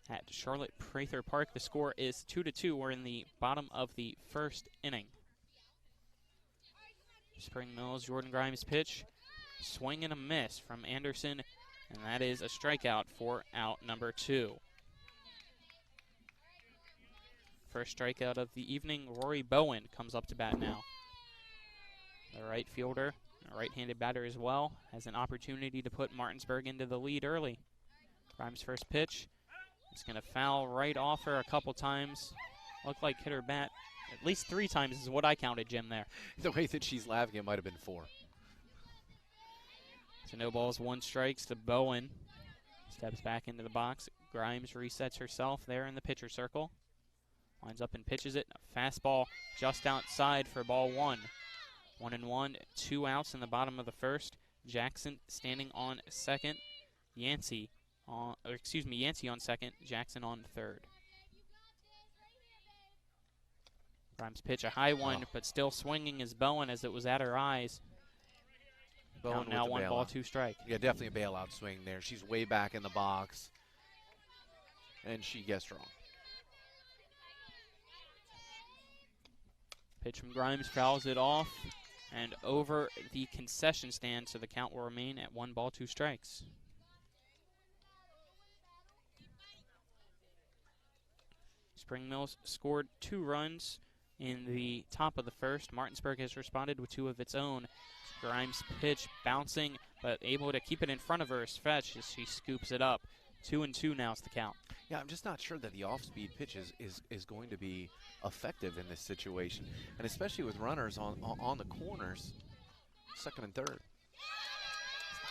at Charlotte Prather Park. The score is 2-2. We're in the bottom of the first inning. Spring Mills, Jordan Grimes pitch. Swing and a miss from Anderson, and that is a strikeout for out number 2. First strikeout of the evening, Rory Bowen comes up to bat now. The right fielder, a right-handed batter as well, has an opportunity to put Martinsburg into the lead early. Grimes' first pitch. It's going to foul right off her a couple times. Looked like hit her bat at least 3 times is what I counted, Jim, there. The way that she's laughing, it might have been 4. So no balls, 1 strikes to Bowen. Steps back into the box. Grimes resets herself there in the pitcher circle. Lines up and pitches it. A fastball just outside for ball 1. 1-1, 2 outs in the bottom of the first. Jackson standing on second. Yancey on second. Jackson on third. Grimes pitch a high one, but still swinging is Bowen as it was at her eyes. Bowen now 1 ball, 2 strike. Yeah, definitely a bailout swing there. She's way back in the box, and she gets wrong. Pitch from Grimes fouls it off and over the concession stand, so the count will remain at 1 ball, 2 strikes. Spring Mills scored 2 runs in the top of the first. Martinsburg has responded with 2 of its own. Grimes' pitch bouncing, but able to keep it in front of her as fetch as she scoops it up. 2-2 now is the count. Yeah, I'm just not sure that the off-speed pitch is going to be effective in this situation, and especially with runners on the corners, second and third.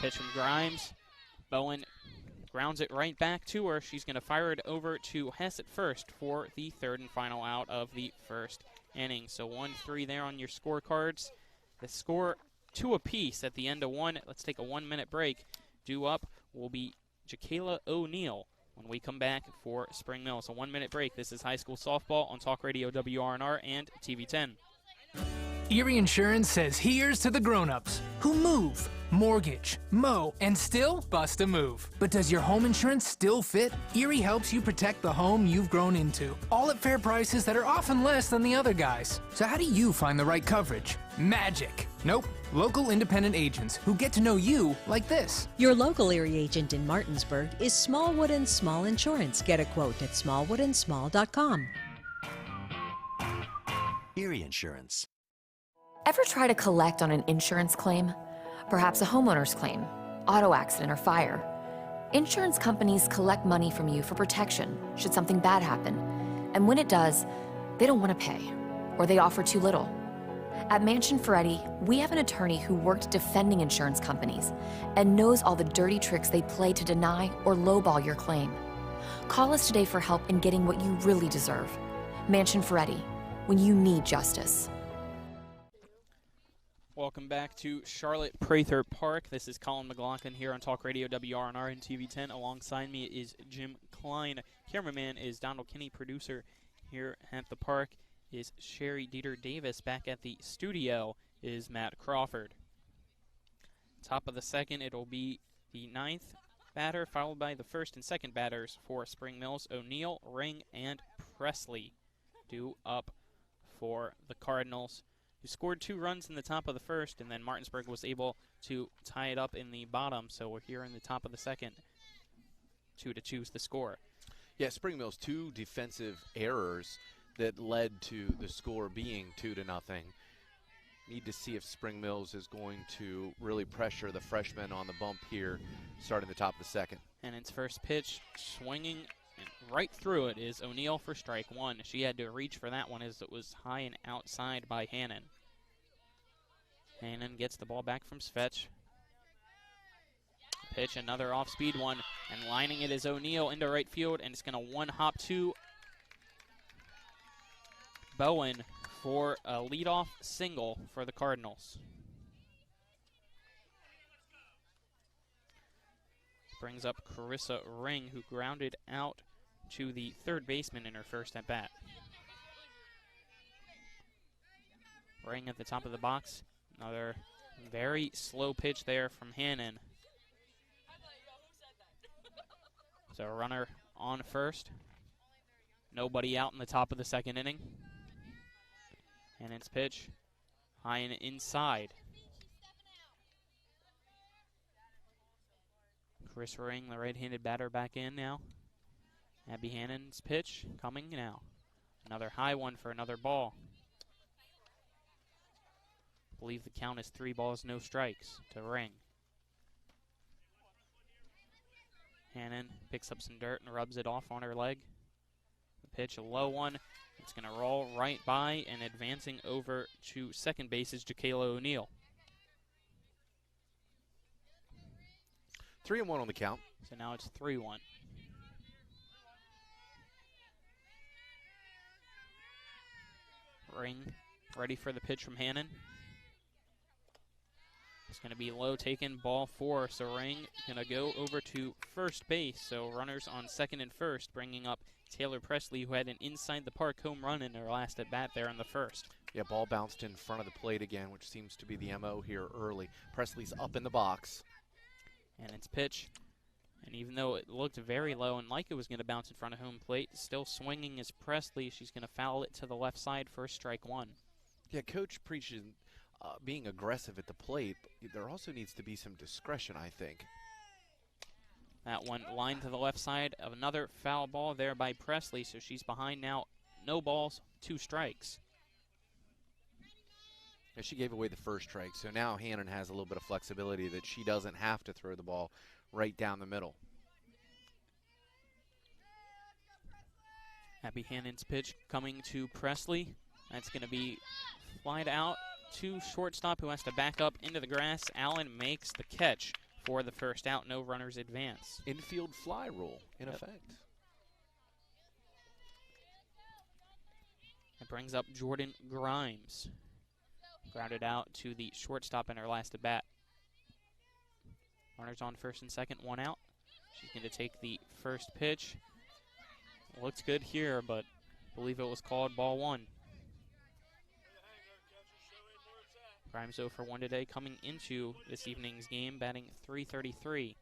Pitch from Grimes. Bowen grounds it right back to her. She's going to fire it over to Hess at first for the 3rd and final out of the first inning. So 1-3 there on your scorecards. The score 2 apiece at the end of 1. Let's take a 1-minute break. Due up will be Jakayla O'Neill when we come back for Spring Mill. So 1-minute break. This is high school softball on Talk Radio WRNR and TV 10. Erie Insurance says here's to the grown-ups who move, mortgage, mow, and still bust a move. But does your home insurance still fit? Erie helps you protect the home you've grown into, all at fair prices that are often less than the other guys. So how do you find the right coverage? Magic. Nope. Local independent agents who get to know you like this. Your local Erie agent in Martinsburg is Smallwood & Small Insurance. Get a quote at smallwoodandsmall.com. Erie Insurance. Ever try to collect on an insurance claim? Perhaps a homeowner's claim, auto accident, or fire. Insurance companies collect money from you for protection should something bad happen. And when it does, they don't want to pay, or they offer too little. At Mansion Ferretti, we have an attorney who worked defending insurance companies and knows all the dirty tricks they play to deny or lowball your claim. Call us today for help in getting what you really deserve. Mansion Ferretti, when you need justice. Welcome back to Charlotte Prather Park. This is Colin McLaughlin here on Talk Radio WRNR and TV 10. Alongside me is Jim Klein. Cameraman is Donald Kinney. Producer here at the park is Sherry Dieter Davis. Back at the studio is Matt Crawford. Top of the second, it'll be the 9th batter, followed by the 1st and 2nd batters for Spring Mills. O'Neill, Ring, and Presley due up for the Cardinals, who scored 2 runs in the top of the first, and then Martinsburg was able to tie it up in the bottom. So we're here in the top of the second. 2-2 is the score. Yeah, Spring Mills 2 defensive errors that led to the score being 2-0. Need to see if Spring Mills is going to really pressure the freshmen on the bump here starting the top of the second. And its first pitch, swinging right through it, is O'Neill for strike one. She had to reach for that one as it was high and outside by Hannon. Hannon gets the ball back from Svetch. Pitch, another off-speed one, and lining it is O'Neill into right field, and it's going to one-hop to Bowen for a leadoff single for the Cardinals. Brings up Carissa Ring, who grounded out to the third baseman in her first at-bat. Ring at the top of the box. Another very slow pitch there from Hannon. So a runner on first. Nobody out in the top of the second inning. And its pitch high and inside. Chris Ring, the right-handed batter, back in now. Abby Hannon's pitch coming now. Another high one for another ball. I believe the count is 3 balls, no strikes to Ring. Hannon picks up some dirt and rubs it off on her leg. The pitch, a low one. It's going to roll right by, and advancing over to second base is Jacayla O'Neill. 3-1 on the count. So now it's 3-1. Ring ready for the pitch from Hannon. It's going to be low taken, ball 4. So Ring going to go over to first base. So runners on second and first, bringing up Taylor Presley, who had an inside the park home run in her last at bat there in the first. Yeah, ball bounced in front of the plate again, which seems to be the MO here early. Presley's up in the box. And its pitch. And even though it looked very low and like it was going to bounce in front of home plate, still swinging is Presley. She's going to foul it to the left side for strike one. Yeah, Coach preaches being aggressive at the plate, but there also needs to be some discretion, I think. That one lined to the left side of another foul ball there by Presley, so she's behind now. No balls, 2 strikes. Yeah, she gave away the first strike, so now Hannon has a little bit of flexibility that she doesn't have to throw the ball right down the middle. Abby Hannon's pitch coming to Presley. That's going to be flied out to shortstop, who has to back up into the grass. Allen makes the catch for the first out. No runners advance. Infield fly rule in effect. It brings up Jordan Grimes. Grounded out to the shortstop in her last at bat. Runners on first and second, 1 out. She's going to take the first pitch. Looks good here, but I believe it was called ball 1. Grimes 0 for 1 today, coming into this evening's game, batting .333.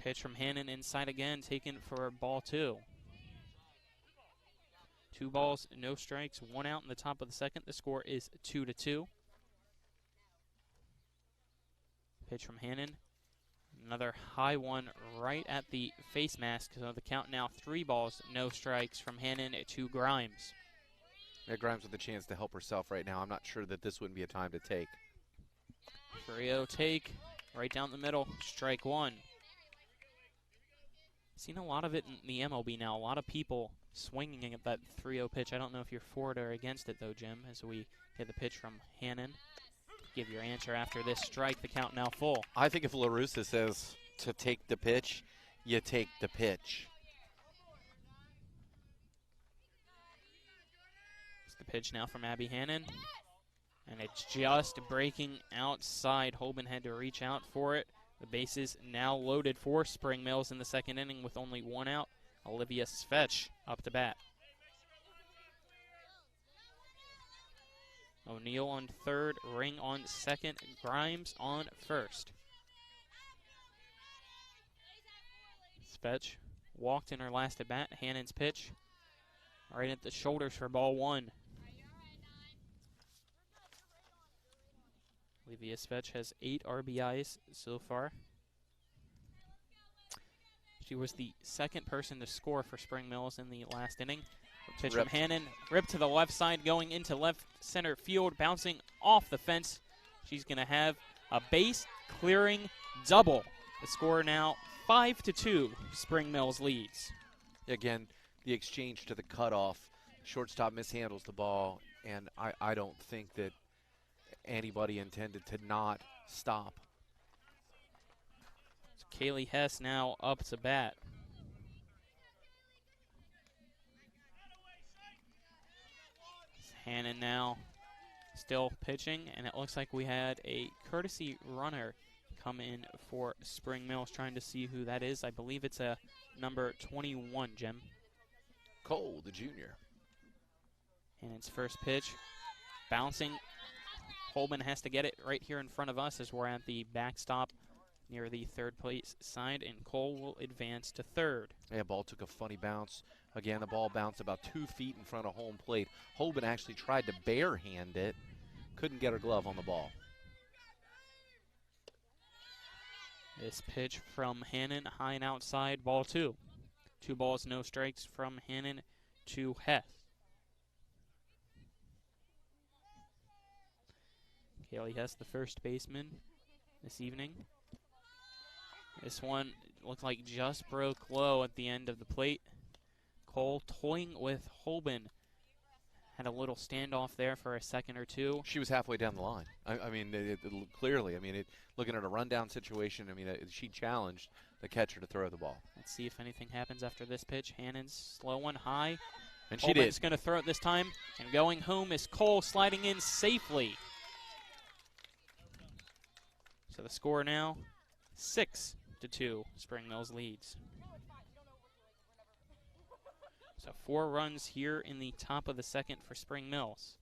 Pitch from Hannon inside again, taken for ball 2. 2 balls, no strikes, 1 out in the top of the second. The score is 2-2. Pitch from Hannon. Another high one right at the face mask. So the count now 3 balls, no strikes from Hannon to Grimes. Yeah, Grimes with a chance to help herself right now. I'm not sure that this wouldn't be a time to take. 3-0 take, right down the middle, strike 1. Seen a lot of it in the MLB now. A lot of people swinging at that 3-0 pitch. I don't know if you're for it or against it, though, Jim, as we get the pitch from Hannon. Give your answer after this strike. The count now full. I think if LaRussa says to take the pitch, you take the pitch. It's the pitch now from Abby Hannon. And it's just breaking outside. Holben had to reach out for it. The bases now loaded for Spring Mills in the second inning with only 1 out. Olivia Svetch up to bat. O'Neill on third, Ring on second, Grimes on first. Svetch walked in her last at bat. Hannon's pitch right at the shoulders for ball 1. Olivia Svetch has 8 RBIs so far. She was the second person to score for Spring Mills in the last inning. Pitch from Hannon, ripped to the left side, going into left center field, bouncing off the fence. She's going to have a base-clearing double. The score now 5-2. Spring Mills leads. Again, the exchange to the cutoff. Shortstop mishandles the ball, and I don't think that anybody intended to not stop. So Kaylee Hess now up to bat. Hannon now still pitching, and it looks like we had a courtesy runner come in for Spring Mills, trying to see who that is. I believe it's a number 21, Jim. Cole, the junior. Hannon's first pitch, bouncing. Holman has to get it right here in front of us as we're at the backstop near the third place side, and Cole will advance to third. Yeah, ball took a funny bounce. Again, the ball bounced about 2 feet in front of home plate. Holman actually tried to barehand it, couldn't get her glove on the ball. This pitch from Hannon, high and outside, ball 2. 2 balls, no strikes from Hannon to Hess. Kaylee Hess, the first baseman this evening. This one looked like just broke low at the end of the plate. Cole toying with Holman. Had a little standoff there for a second or two. She was halfway down the line. I mean, clearly, looking at a rundown situation, she challenged the catcher to throw the ball. Let's see if anything happens after this pitch. Hannon's slow one high. And she Holman's did. going to throw it this time. And going home is Cole, sliding in safely. So the score now 6-2. Spring Mills leads. So 4 runs here in the top of the second for Spring Mills.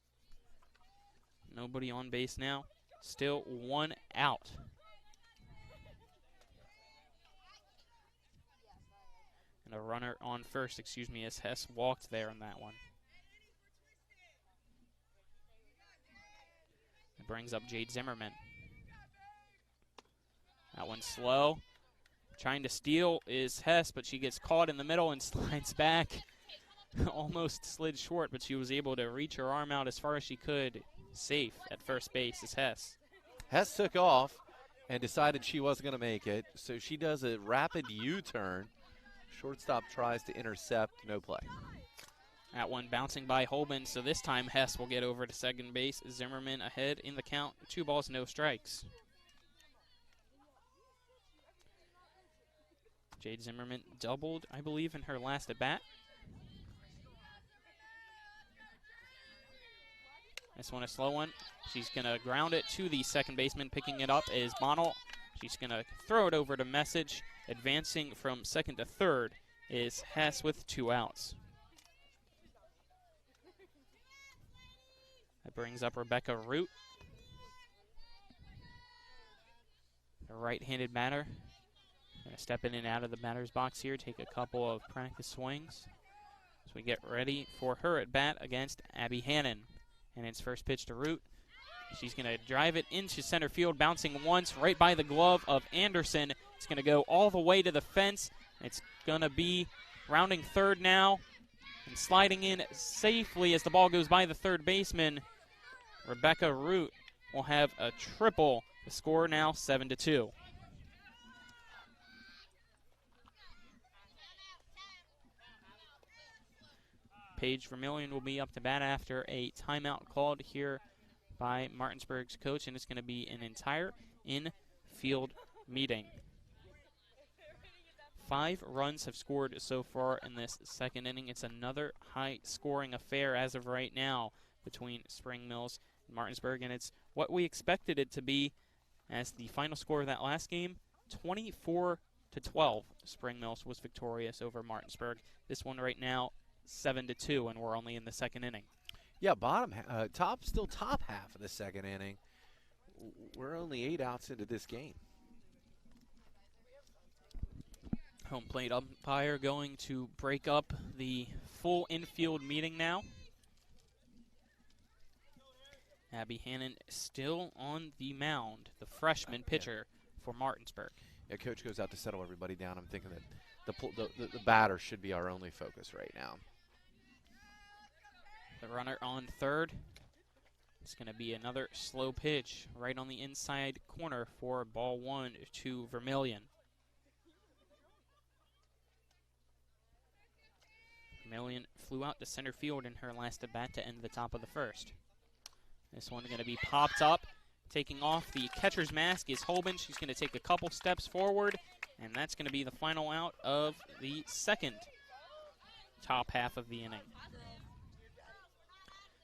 Nobody on base now. Still 1 out. And a runner on first, as Hess walked there on that one. It brings up Jade Zimmerman. That one's slow. Trying to steal is Hess, but she gets caught in the middle and slides back. Almost slid short, but she was able to reach her arm out as far as she could. Safe at first base is Hess. Hess took off and decided she wasn't going to make it, so she does a rapid U-turn. Shortstop tries to intercept, no play. That one bouncing by Holman, so this time Hess will get over to second base. Zimmerman ahead in the count, 2 balls, no strikes. Jade Zimmerman doubled, I believe, in her last at-bat. This one a slow one. She's going to ground it to the second baseman. Picking it up is Bonnell. She's going to throw it over to Message. Advancing from second to third is Hess with 2 outs. That brings up Rebecca Root, a right-handed batter. Going to step in and out of the batter's box here, take a couple of practice swings as we get ready for her at bat against Abby Hannon. And it's first pitch to Root. She's going to drive it into center field, bouncing once right by the glove of Anderson. It's going to go all the way to the fence. It's going to be rounding third now and sliding in safely as the ball goes by the third baseman. Rebecca Root will have a triple. The score now 7-2. Paige Vermillion will be up to bat after a timeout called here by Martinsburg's coach, and it's going to be an entire in-field meeting. 5 runs have scored so far in this second inning. It's another high-scoring affair as of right now between Spring Mills and Martinsburg, and it's what we expected it to be as the final score of that last game, 24-12. Spring Mills was victorious over Martinsburg. This one right now, 7-2, and we're only in the second inning. Yeah, still top half of the second inning. We're only 8 outs into this game. Home plate umpire going to break up the full infield meeting now. Abby Hannon still on the mound, the freshman pitcher for Martinsburg. Yeah, Coach goes out to settle everybody down. I'm thinking that the batter should be our only focus right now. The runner on third. It's going to be another slow pitch right on the inside corner for ball 1 to Vermillion. Vermillion flew out to center field in her last at-bat to end the top of the first. This one going to be popped up. Taking off the catcher's mask is Holben. She's going to take a couple steps forward, and that's going to be the final out of the second top half of the inning.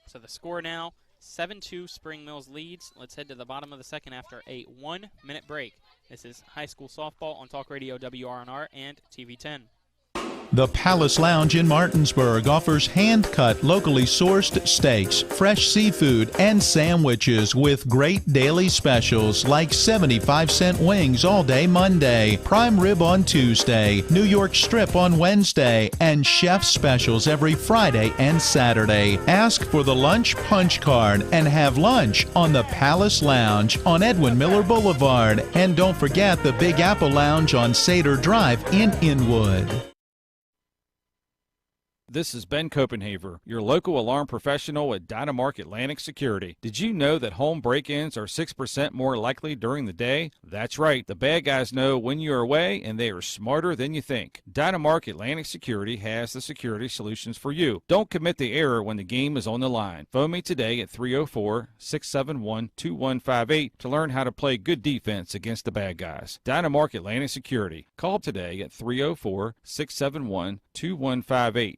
So the score now, 7-2, Spring Mills leads. Let's head to the bottom of the second after a 1-minute break. This is high school softball on Talk Radio WRNR and TV 10. The Palace Lounge in Martinsburg offers hand-cut, locally sourced steaks, fresh seafood, and sandwiches with great daily specials like 75-cent wings all day Monday, prime rib on Tuesday, New York strip on Wednesday, and chef specials every Friday and Saturday. Ask for the lunch punch card and have lunch on the Palace Lounge on Edwin Miller Boulevard. And don't forget the Big Apple Lounge on Sater Drive in Inwood. This is Ben Copenhaver, your local alarm professional at Dynamark Atlantic Security. Did you know that home break-ins are 6% more likely during the day? That's right. The bad guys know when you're away, and they are smarter than you think. Dynamark Atlantic Security has the security solutions for you. Don't commit the error when the game is on the line. Phone me today at 304-671-2158 to learn how to play good defense against the bad guys. Dynamark Atlantic Security. Call today at 304-671-2158.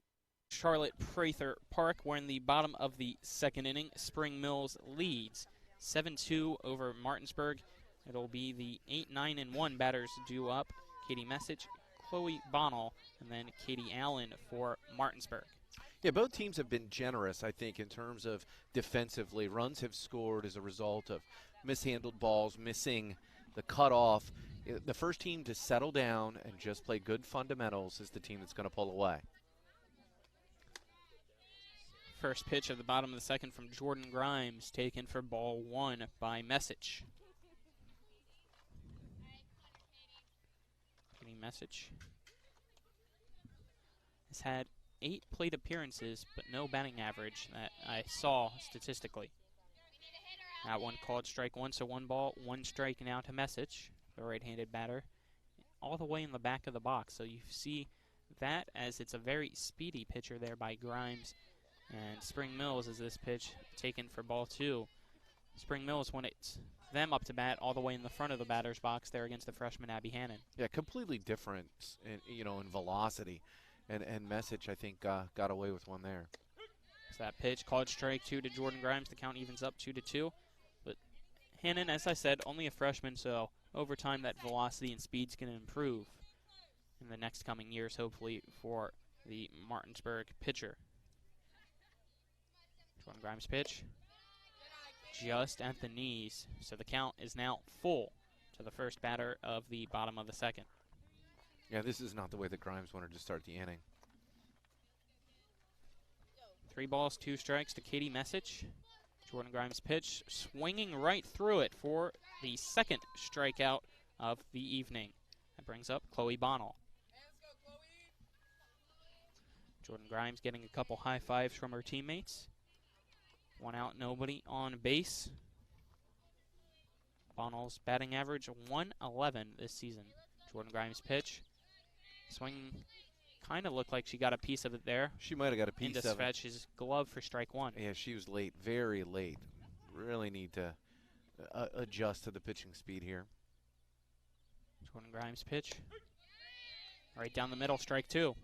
Charlotte Prather Park. We're in the bottom of the second inning. Spring Mills leads 7-2 over Martinsburg. It'll be the 8, 9, and 1 batters due up. Katie Message, Chloe Bonnell, and then Katie Allen for Martinsburg. Yeah, both teams have been generous, I think, in terms of defensively. Runs have scored as a result of mishandled balls, missing the cutoff. The first team to settle down and just play good fundamentals is the team that's going to pull away. First pitch of the bottom of the second from Jordan Grimes, taken for ball 1 by Message. Message has had 8 plate appearances, but no batting average that I saw statistically. That one called strike 1, so 1 ball, 1 strike now to Message, the right-handed batter, all the way in the back of the box. So you see that as it's a very speedy pitcher there by Grimes. And Spring Mills is this pitch taken for ball 2. Spring Mills, when it's them up to bat, all the way in the front of the batter's box there against the freshman Abby Hannon. Yeah, completely different, in velocity. And Message, I think, got away with one there. So that pitch called strike 2 to Jordan Grimes. The count evens up 2-2. But Hannon, as I said, only a freshman, so over time that velocity and speed's going to improve in the next coming years, hopefully, for the Martinsburg pitcher. Jordan Grimes' pitch just at the knees. So the count is now full to the first batter of the bottom of the second. Yeah, this is not the way that Grimes wanted to start the inning. 3 balls, 2 strikes to Katie Message. Jordan Grimes' pitch swinging right through it for the second strikeout of the evening. That brings up Chloe Bonnell. Jordan Grimes getting a couple high fives from her teammates. 1 out, nobody on base. Bonnell's batting average 111 this season. Jordan Grimes' pitch. Swing kind of looked like she got a piece of it there. She might have got a piece of it. Into Svetch's glove for strike 1. Yeah, she was late, very late. Really need to adjust to the pitching speed here. Jordan Grimes' pitch. Right down the middle, strike 2.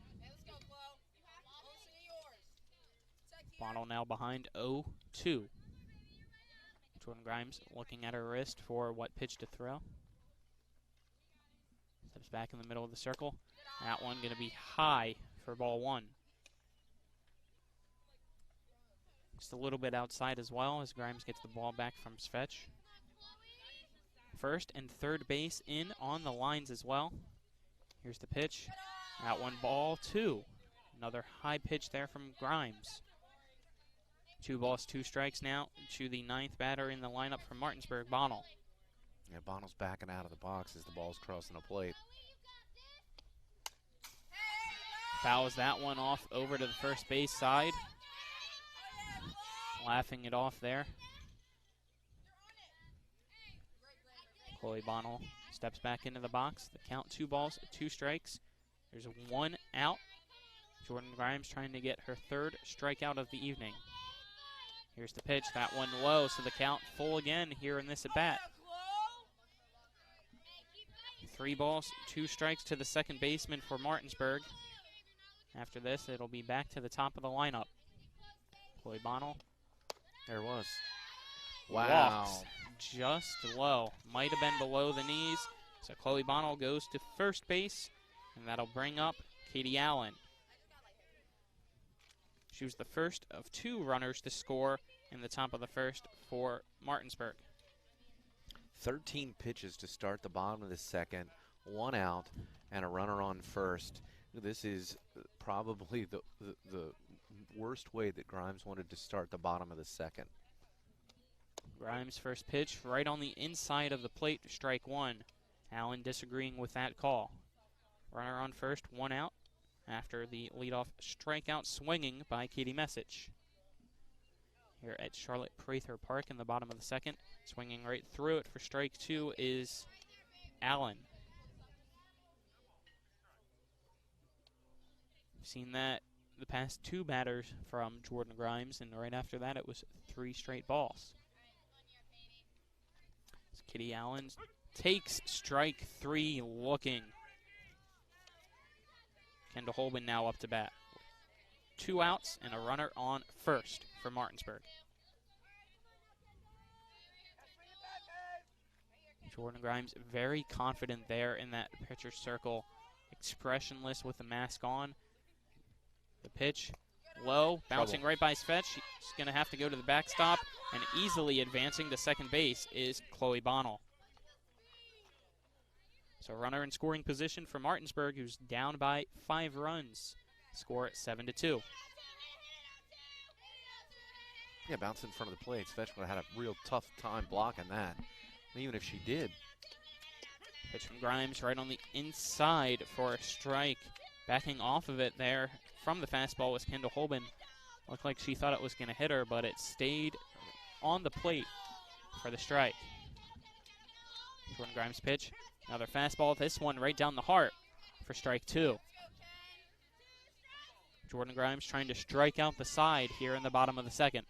Bonnell now behind 0-2. Jordan Grimes looking at her wrist for what pitch to throw. Steps back in the middle of the circle. That one going to be high for ball 1. Just a little bit outside as well as Grimes gets the ball back from Svetch. First and third base in on the lines as well. Here's the pitch. That one ball 2. Another high pitch there from Grimes. 2 balls, 2 strikes now to the 9th batter in the lineup from Martinsburg, Bonnell. Yeah, Bonnell's backing out of the box as the ball's crossing the plate. Fouls that one off over to the first base side. Laughing it off there. Chloe Bonnell steps back into the box. The count 2 balls, 2 strikes. There's 1 out. Jordan Grimes trying to get her 3rd strikeout of the evening. Here's the pitch, that one low, so the count full again here in this at bat. 3 balls, 2 strikes to the second baseman for Martinsburg. After this, it'll be back to the top of the lineup. Chloe Bonnell. There it was. Wow. Walks just low. Might have been below the knees. So Chloe Bonnell goes to first base, and that'll bring up Katie Allen. She was the first of 2 runners to score in the top of the first for Martinsburg. 13 pitches to start the bottom of the second, 1 out, and a runner on first. This is probably the worst way that Grimes wanted to start the bottom of the second. Grimes' first pitch right on the inside of the plate, strike 1. Allen disagreeing with that call. Runner on first, 1 out after the leadoff strikeout swinging by Katie Message. Here at Charlotte Prather Park in the bottom of the second, swinging right through it for strike 2 is Allen. We've seen that the past 2 batters from Jordan Grimes, and right after that it was 3 straight balls. As Kitty Allen takes strike 3 looking. Kendall Holman now up to bat. 2 outs and a runner on first for Martinsburg. Jordan Grimes very confident there in that pitcher's circle, expressionless with the mask on. The pitch, low, bouncing right by Svetch. She's going to have to go to the backstop, and easily advancing to second base is Chloe Bonnell. So runner in scoring position for Martinsburg, who's down by 5 runs. Score at 7-2. Yeah, bounce in front of the plate. Svetch would have had a real tough time blocking that, even if she did. Pitch from Grimes right on the inside for a strike. Backing off of it there from the fastball was Kendall Holman. Looked like she thought it was going to hit her, but it stayed on the plate for the strike. Jordan Grimes' pitch. Another fastball. This one right down the heart for strike 2. Jordan Grimes trying to strike out the side here in the bottom of the second.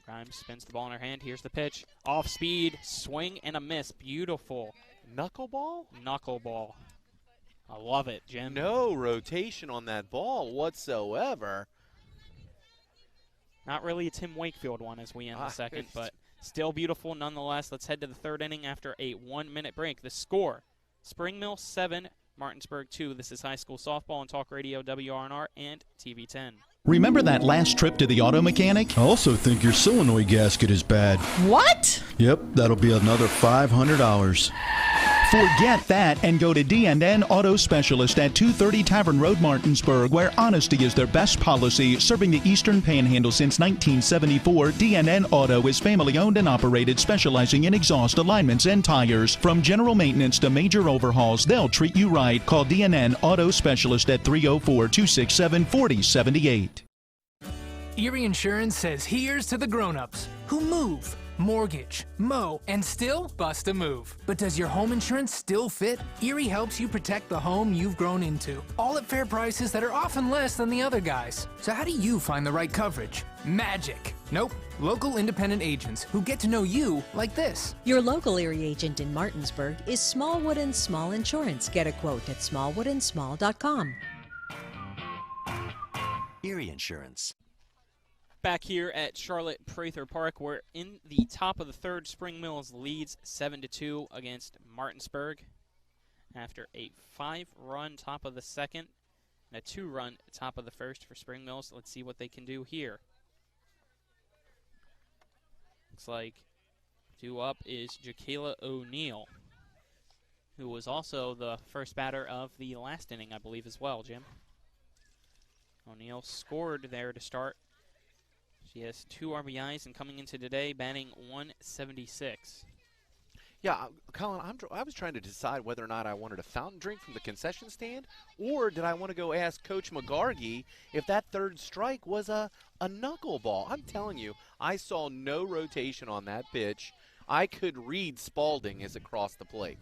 Grimes spins the ball in her hand. Here's the pitch. Off speed, swing and a miss. Beautiful. Knuckleball? Knuckleball. I love it, Jim. No rotation on that ball whatsoever. Not really a Tim Wakefield one as we end the second, but still beautiful nonetheless. Let's head to the 3rd inning after a 1-minute break. The score, Spring Mill 7, Martinsburg 2. This is high school softball on Talk Radio, WRNR, and TV 10. Remember that last trip to the auto mechanic? I also think your solenoid gasket is bad. What? Yep, that'll be another $500. Forget that and go to D&N Auto Specialist at 230 Tavern Road, Martinsburg, where honesty is their best policy. Serving the Eastern Panhandle since 1974, D&N Auto is family-owned and operated, specializing in exhaust alignments and tires. From general maintenance to major overhauls, they'll treat you right. Call D&N Auto Specialist at 304-267-4078. Erie Insurance says here's to the grown-ups who move, mortgage, mow, and still bust a move. But does your home insurance still fit? Erie helps you protect the home you've grown into, all at fair prices that are often less than the other guys. So how do you find the right coverage? Magic. Nope. Local independent agents who get to know you like this. Your local Erie agent in Martinsburg is Smallwood & Small Insurance. Get a quote at smallwoodandsmall.com. Erie Insurance. Back here at Charlotte Prather Park, we're in the top of the 3rd. Spring Mills leads 7-2 against Martinsburg after a 5-run top of the second and a 2-run top of the first for Spring Mills. Let's see what they can do here. Looks like due up is Jaquela O'Neill, who was also the first batter of the last inning, I believe, as well, Jim. O'Neill scored there to start. She has 2 RBIs and coming into today batting 176. Yeah, Colin, I was trying to decide whether or not I wanted a fountain drink from the concession stand, or did I want to go ask Coach McGargy if that third strike was a knuckleball. I'm telling you, I saw no rotation on that pitch. I could read Spalding as it crossed the plate.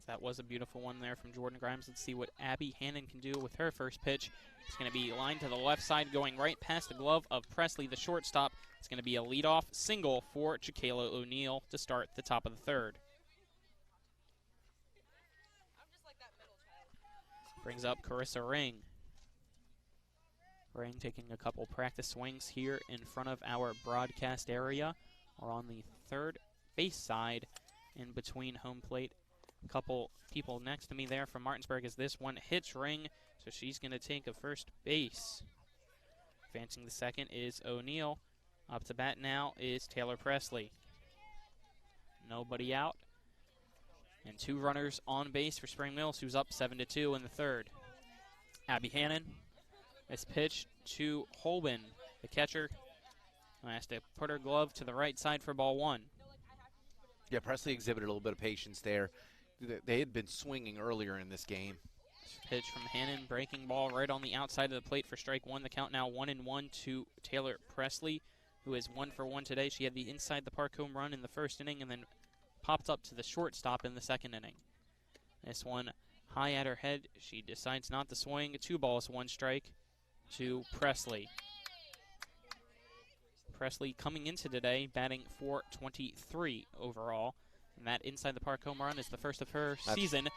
That was a beautiful one there from Jordan Grimes. Let's see what Abby Hannon can do with her first pitch. It's going to be lined to the left side, going right past the glove of Presley, the shortstop. It's going to be a leadoff single for Jaquela O'Neill to start the top of the third. Brings up Carissa Ring. Ring taking a couple practice swings here in front of our broadcast area, or on the third base side in between home plate. A couple people next to me there from Martinsburg as this one hits Ring, so she's going to take a first base. Advancing the second is O'Neill. Up to bat now is Taylor Presley. Nobody out. And 2 runners on base for Spring Mills, who's up 7-2 in the third. Abby Hannon. This pitch to Holben, the catcher. Has to put her glove to the right side for ball 1. Yeah, Presley exhibited a little bit of patience there. They had been swinging earlier in this game. Pitch from Hannon, breaking ball right on the outside of the plate for strike 1. The count now 1-1 to Taylor Presley, who is 1 for 1 today. She had the inside the park home run in the first inning and then popped up to the shortstop in the second inning. This one high at her head. She decides not to swing. 2 balls, 1 strike to Presley. Presley coming into today batting .423 overall. And that inside the park home run is the first of her season.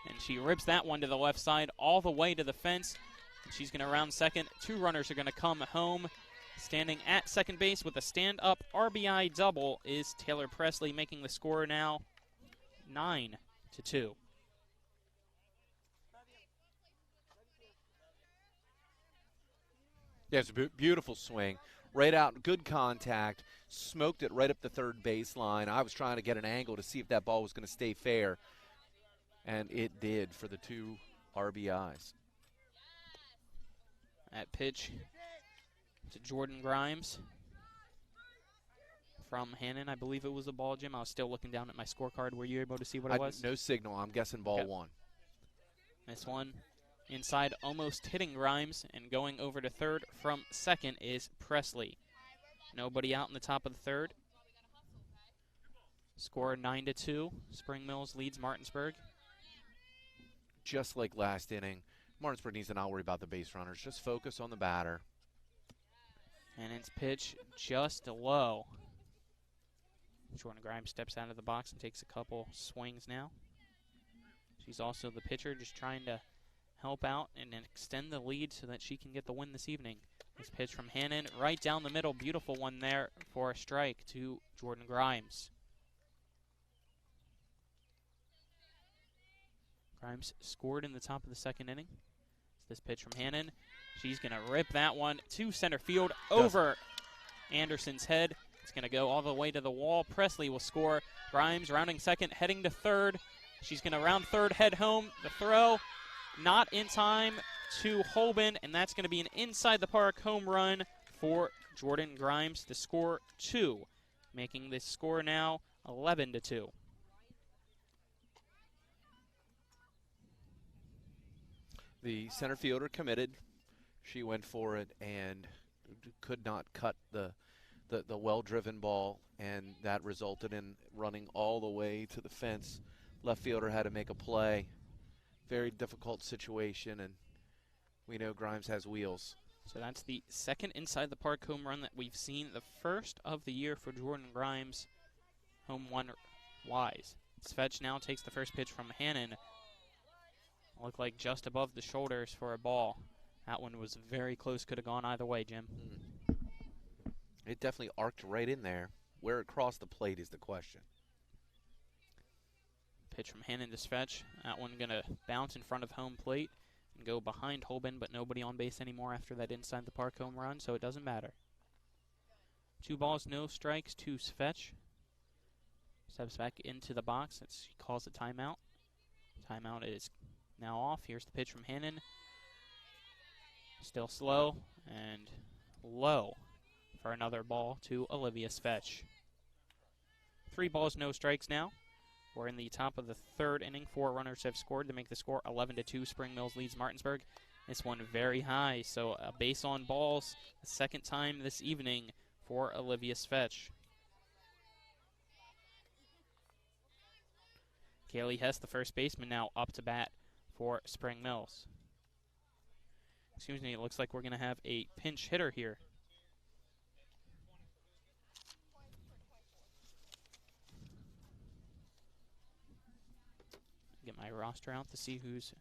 And she rips that one to the left side all the way to the fence. And she's going to round second. 2 runners are going to come home. Standing at second base with a stand-up RBI double is Taylor Presley, making the score now 9-2. Yeah, it's a beautiful swing. Right out, good contact, smoked it right up the third baseline. I was trying to get an angle to see if that ball was going to stay fair, and it did for the 2 RBIs. That pitch to Jordan Grimes from Hannon. I believe it was a ball, Jim. I was still looking down at my scorecard. Were you able to see what it was? No signal. I'm guessing ball 1. This one inside, almost hitting Grimes, and going over to third from second is Presley. Nobody out in the top of the third. Score 9-2. Spring Mills leads Martinsburg. Just like last inning, Martinsburg needs to not worry about the base runners. Just focus on the batter. And it's pitch just low. Jordan Grimes steps out of the box and takes a couple swings now. She's also the pitcher, just trying to help out and extend the lead so that she can get the win this evening. This pitch from Hannon right down the middle. Beautiful one there for a strike to Jordan Grimes. Grimes scored in the top of the second inning. This pitch from Hannon. She's going to rip that one to center field over Anderson's head. It's going to go all the way to the wall. Presley will score. Grimes rounding second, heading to third. She's going to round third, head home. The throw not in time to Holben, and that's going to be an inside the park home run for Jordan Grimes to score 2, making this score now 11-2. The center fielder committed. She went for it and could not cut the well-driven ball, and that resulted in running all the way to the fence. Left fielder had to make a play. Very difficult situation, and we know Grimes has wheels. So that's the second inside the park home run that we've seen, the first of the year for Jordan Grimes, home run wise. Svetch now takes the first pitch from Hannon. Looked like just above the shoulders for a ball. That one was very close, could have gone either way, Jim. It definitely arced right in there. Where it crossed the plate is the question. Pitch from Hannon to Svetch. That one going to bounce in front of home plate and go behind Holben, but nobody on base anymore after that inside the park home run, so it doesn't matter. 2 balls, no strikes to Svetch. Steps back into the box. He calls a timeout. Timeout is now off. Here's the pitch from Hannon. Still slow and low for another ball to Olivia Svetch. 3 balls, no strikes now. We're in the top of the 3rd inning. 4 runners have scored to make the score 11-2. Spring Mills leads Martinsburg. This one very high, so a base on balls, the 2nd time this evening for Olivia Svetch. Kaylee Hess, the first baseman, now up to bat for Spring Mills. Excuse me, it looks like we're going to have a pinch hitter here. Get my roster out to see who's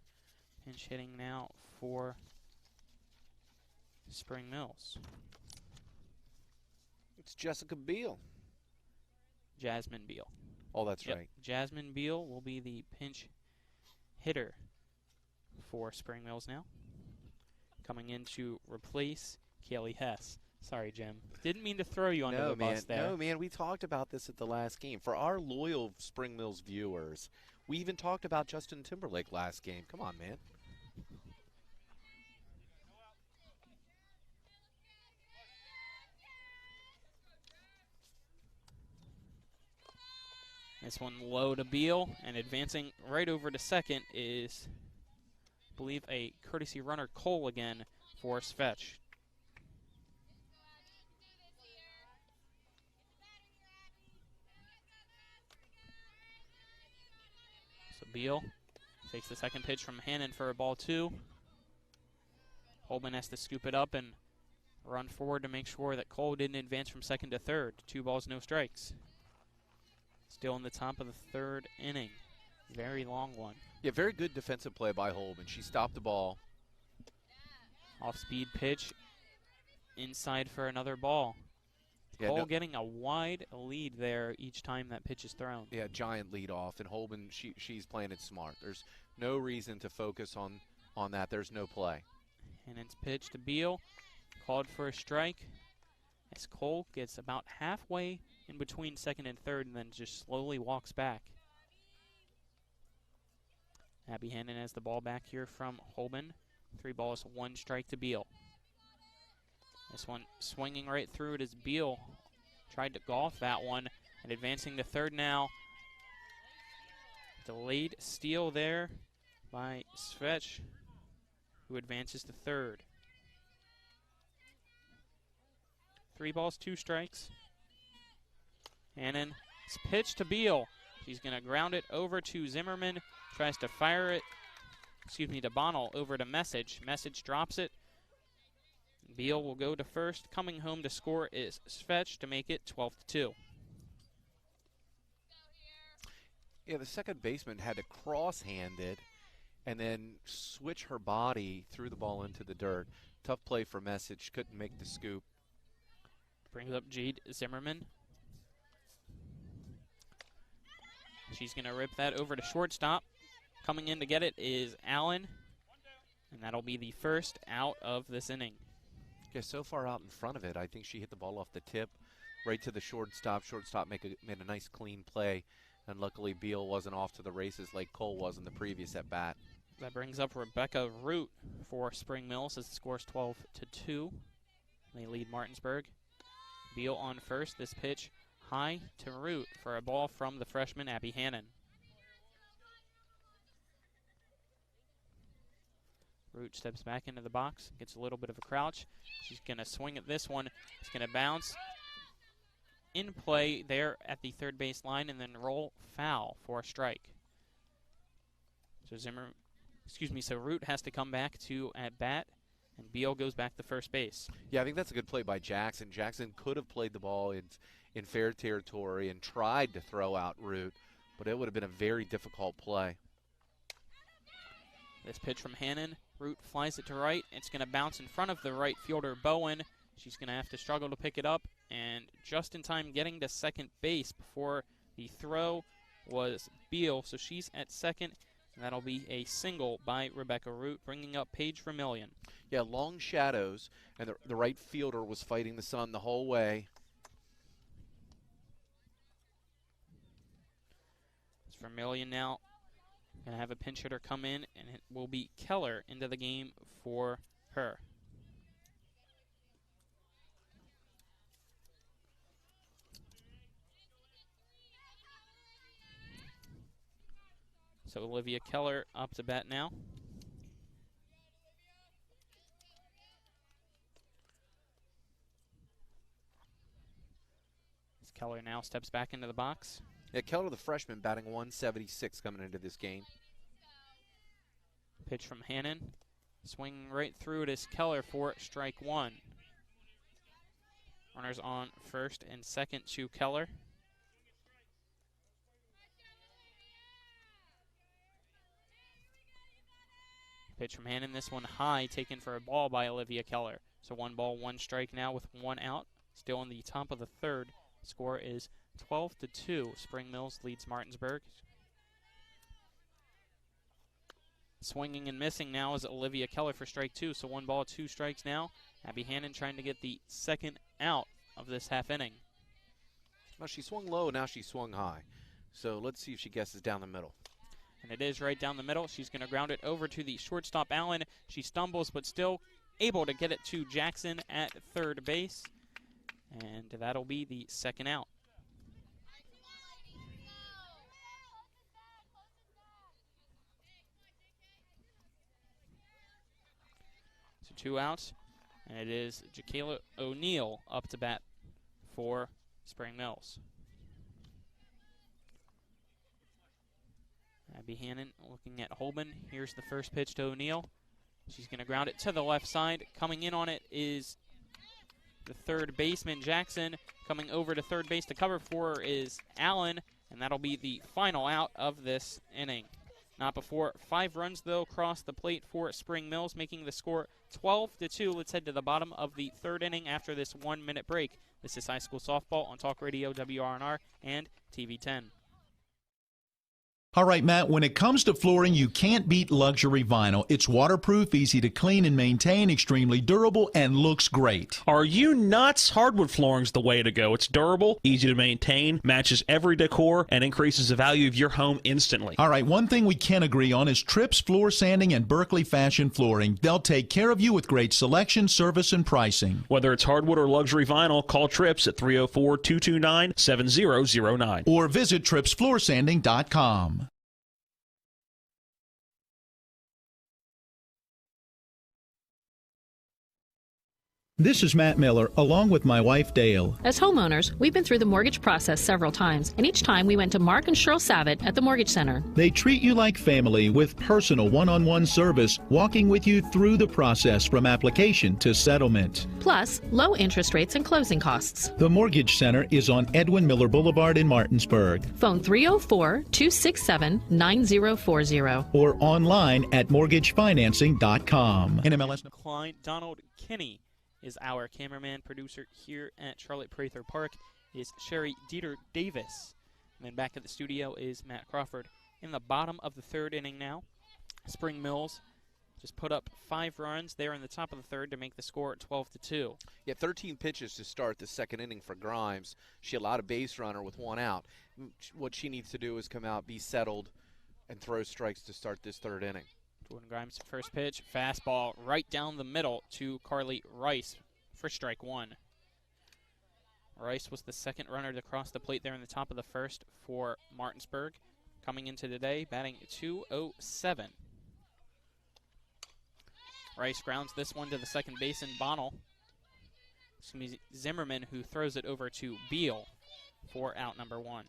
pinch hitting now for Spring Mills. It's Jessica Beal. Jasmine Beal. Oh, that's right. Jasmine Beal will be the pinch hitter for Spring Mills now. Coming in to replace Kaylee Hess. Sorry, Jim. Didn't mean to throw you under the bus there. No, man. We talked about this at the last game. For our loyal Spring Mills viewers, we even talked about Justin Timberlake last game. Come on, man. This one low to Beal, and advancing right over to second is, I believe, a courtesy runner Cole again for Svetch. So Beal takes the second pitch from Hannon for a ball 2. Holman has to scoop it up and run forward to make sure that Cole didn't advance from second to third. 2 balls, no strikes. Still in the top of the 3rd inning. Very long one. Yeah, very good defensive play by Holman. She stopped the ball. Off-speed pitch inside for another ball. Yeah, Cole getting a wide lead there each time that pitch is thrown. Yeah, giant lead off, and Holman, she's playing it smart. There's no reason to focus on that. There's no play. And it's pitch to Beal, called for a strike. As Cole gets about halfway in between second and third and then just slowly walks back. Abby Hannon has the ball back here from Holman. 3 balls, 1 strike to Beal. This one swinging right through it as Beal tried to golf that one and advancing to third now. Delayed steal there by Svetch, who advances to third. 3 balls, 2 strikes. Hannon, it's pitch to Beal. She's going to ground it over to Zimmerman. Tries to fire it, to Bonnell, over to Message. Message drops it. Beal will go to first. Coming home to score is Svetch to make it 12-2. Yeah, the second baseman had to cross-hand it and then switch her body, threw the ball into the dirt. Tough play for Message. Couldn't make the scoop. Brings up Jade Zimmerman. She's going to rip that over to shortstop. Coming in to get it is Allen, and that'll be the first out of this inning. Yeah, so far out in front of it, I think she hit the ball off the tip right to the shortstop. Shortstop made a nice clean play, and luckily Beal wasn't off to the races like Cole was in the previous at-bat. That brings up Rebecca Root for Spring Mills as the score's 12-2. They lead Martinsburg. Beal on first. This pitch high to Root for a ball from the freshman Abby Hannon. Root steps back into the box, gets a little bit of a crouch. She's going to swing at this one. It's going to bounce in play there at the third base line and then roll foul for a strike. So Root has to come back to at bat, and Beal goes back to first base. Yeah, I think that's a good play by Jackson. Jackson could have played the ball in fair territory and tried to throw out Root, but it would have been a very difficult play. This pitch from Hannon. Root flies it to right. It's going to bounce in front of the right fielder, Bowen. She's going to have to struggle to pick it up, and just in time getting to second base before the throw was Beal, so she's at second, and that'll be a single by Rebecca Root, bringing up Paige Vermillion. Yeah, long shadows, and the right fielder was fighting the sun the whole way. It's Vermillion now. Going to have a pinch hitter come in, and it will be Keller into the game for her. So Olivia Keller up to bat now. As Keller now steps back into the box. Yeah, Keller, the freshman, batting 176 coming into this game. Pitch from Hannon. Swinging right through it is Keller for strike one. Runners on first and second to Keller. Pitch from Hannon, this one high, taken for a ball by Olivia Keller. So 1 ball, 1 strike now with 1 out. Still in the top of the third. Score is 12-2. Spring Mills leads Martinsburg. Swinging and missing now is Olivia Keller for strike 2. So 1 ball, 2 strikes now. Abby Hannon trying to get the second out of this half inning. Well, she swung low, now she swung high. So let's see if she guesses down the middle. And it is right down the middle. She's going to ground it over to the shortstop, Allen. She stumbles, but still able to get it to Jackson at third base. And that'll be the second out. So 2 outs. And it is Jaquela O'Neill up to bat for Spring Mills. Abby Hannon looking at Holman. Here's the first pitch to O'Neill. She's going to ground it to the left side. Coming in on it is the third baseman, Jackson. Coming over to third base to cover for her is Allen, and that'll be the final out of this inning. Not before 5 runs, though, cross the plate for Spring Mills, making the score 12-2. Let's head to the bottom of the third inning after this 1-minute break. This is high school softball on Talk Radio, WRNR, and TV 10. All right, Matt, when it comes to flooring, you can't beat luxury vinyl. It's waterproof, easy to clean and maintain, extremely durable, and looks great. Are you nuts? Hardwood flooring's the way to go. It's durable, easy to maintain, matches every decor, and increases the value of your home instantly. All right, one thing we can agree on is Tripp's Floor Sanding and Berkeley Fashion Flooring. They'll take care of you with great selection, service, and pricing. Whether it's hardwood or luxury vinyl, call Trips at 304-229-7009. Or visit TrippsFloorSanding.com. This is Matt Miller, along with my wife, Dale. As homeowners, we've been through the mortgage process several times, and each time we went to Mark and Cheryl Savitt at the Mortgage Center. They treat you like family with personal one-on-one service, walking with you through the process from application to settlement. Plus, low interest rates and closing costs. The Mortgage Center is on Edwin Miller Boulevard in Martinsburg. Phone 304-267-9040. Or online at mortgagefinancing.com. NMLS. Klein Donald Kinney is our cameraman. Producer here at Charlotte Prather Park is Sherry Dieter Davis. And then back at the studio is Matt Crawford. In the bottom of the third inning now, Spring Mills just put up 5 runs there in the top of the third to make the score 12-2. Yeah, 13 pitches to start the second inning for Grimes. She allowed a base runner with 1 out. What she needs to do is come out, be settled, and throw strikes to start this third inning. Jordan Grimes' first pitch, fastball right down the middle to Carly Rice for strike 1. Rice was the second runner to cross the plate there in the top of the first for Martinsburg. Coming into today, batting .207. Rice grounds this one to the second baseman, Bonnell. Zimmerman, who throws it over to Beal for out number 1.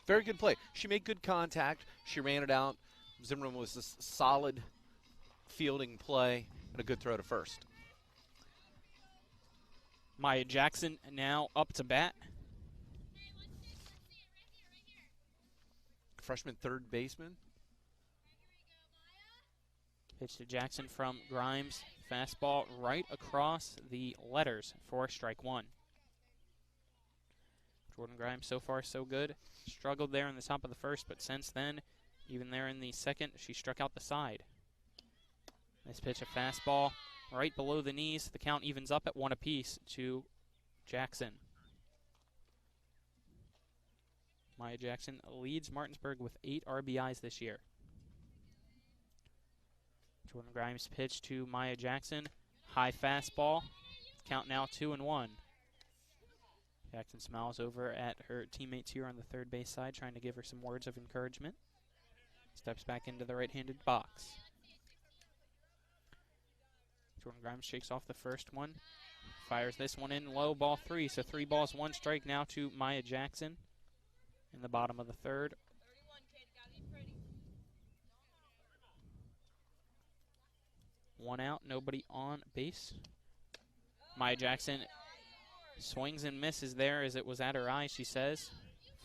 Very good play. She made good contact. She ran it out. Zimmerman was a solid fielding play and a good throw to first. Maya Jackson now up to bat. Freshman third baseman. Pitch to Jackson from Grimes. Fastball right across the letters for strike 1. Jordan Grimes so far so good. Struggled there in the top of the first, but since then, even there in the second, she struck out the side. This pitch, a fastball right below the knees. The count evens up at 1 apiece to Jackson. Maya Jackson leads Martinsburg with 8 RBIs this year. Jordan Grimes' pitch to Maya Jackson. High fastball. Count now 2-1. Jackson smiles over at her teammates here on the third base side, trying to give her some words of encouragement. Steps back into the right-handed box. Jordan Grimes shakes off the first one. Fires this one in low, ball 3. So 3 balls, 1 strike now to Maya Jackson in the bottom of the third. One out, nobody on base. Maya Jackson swings and misses there as it was at her eye, she says.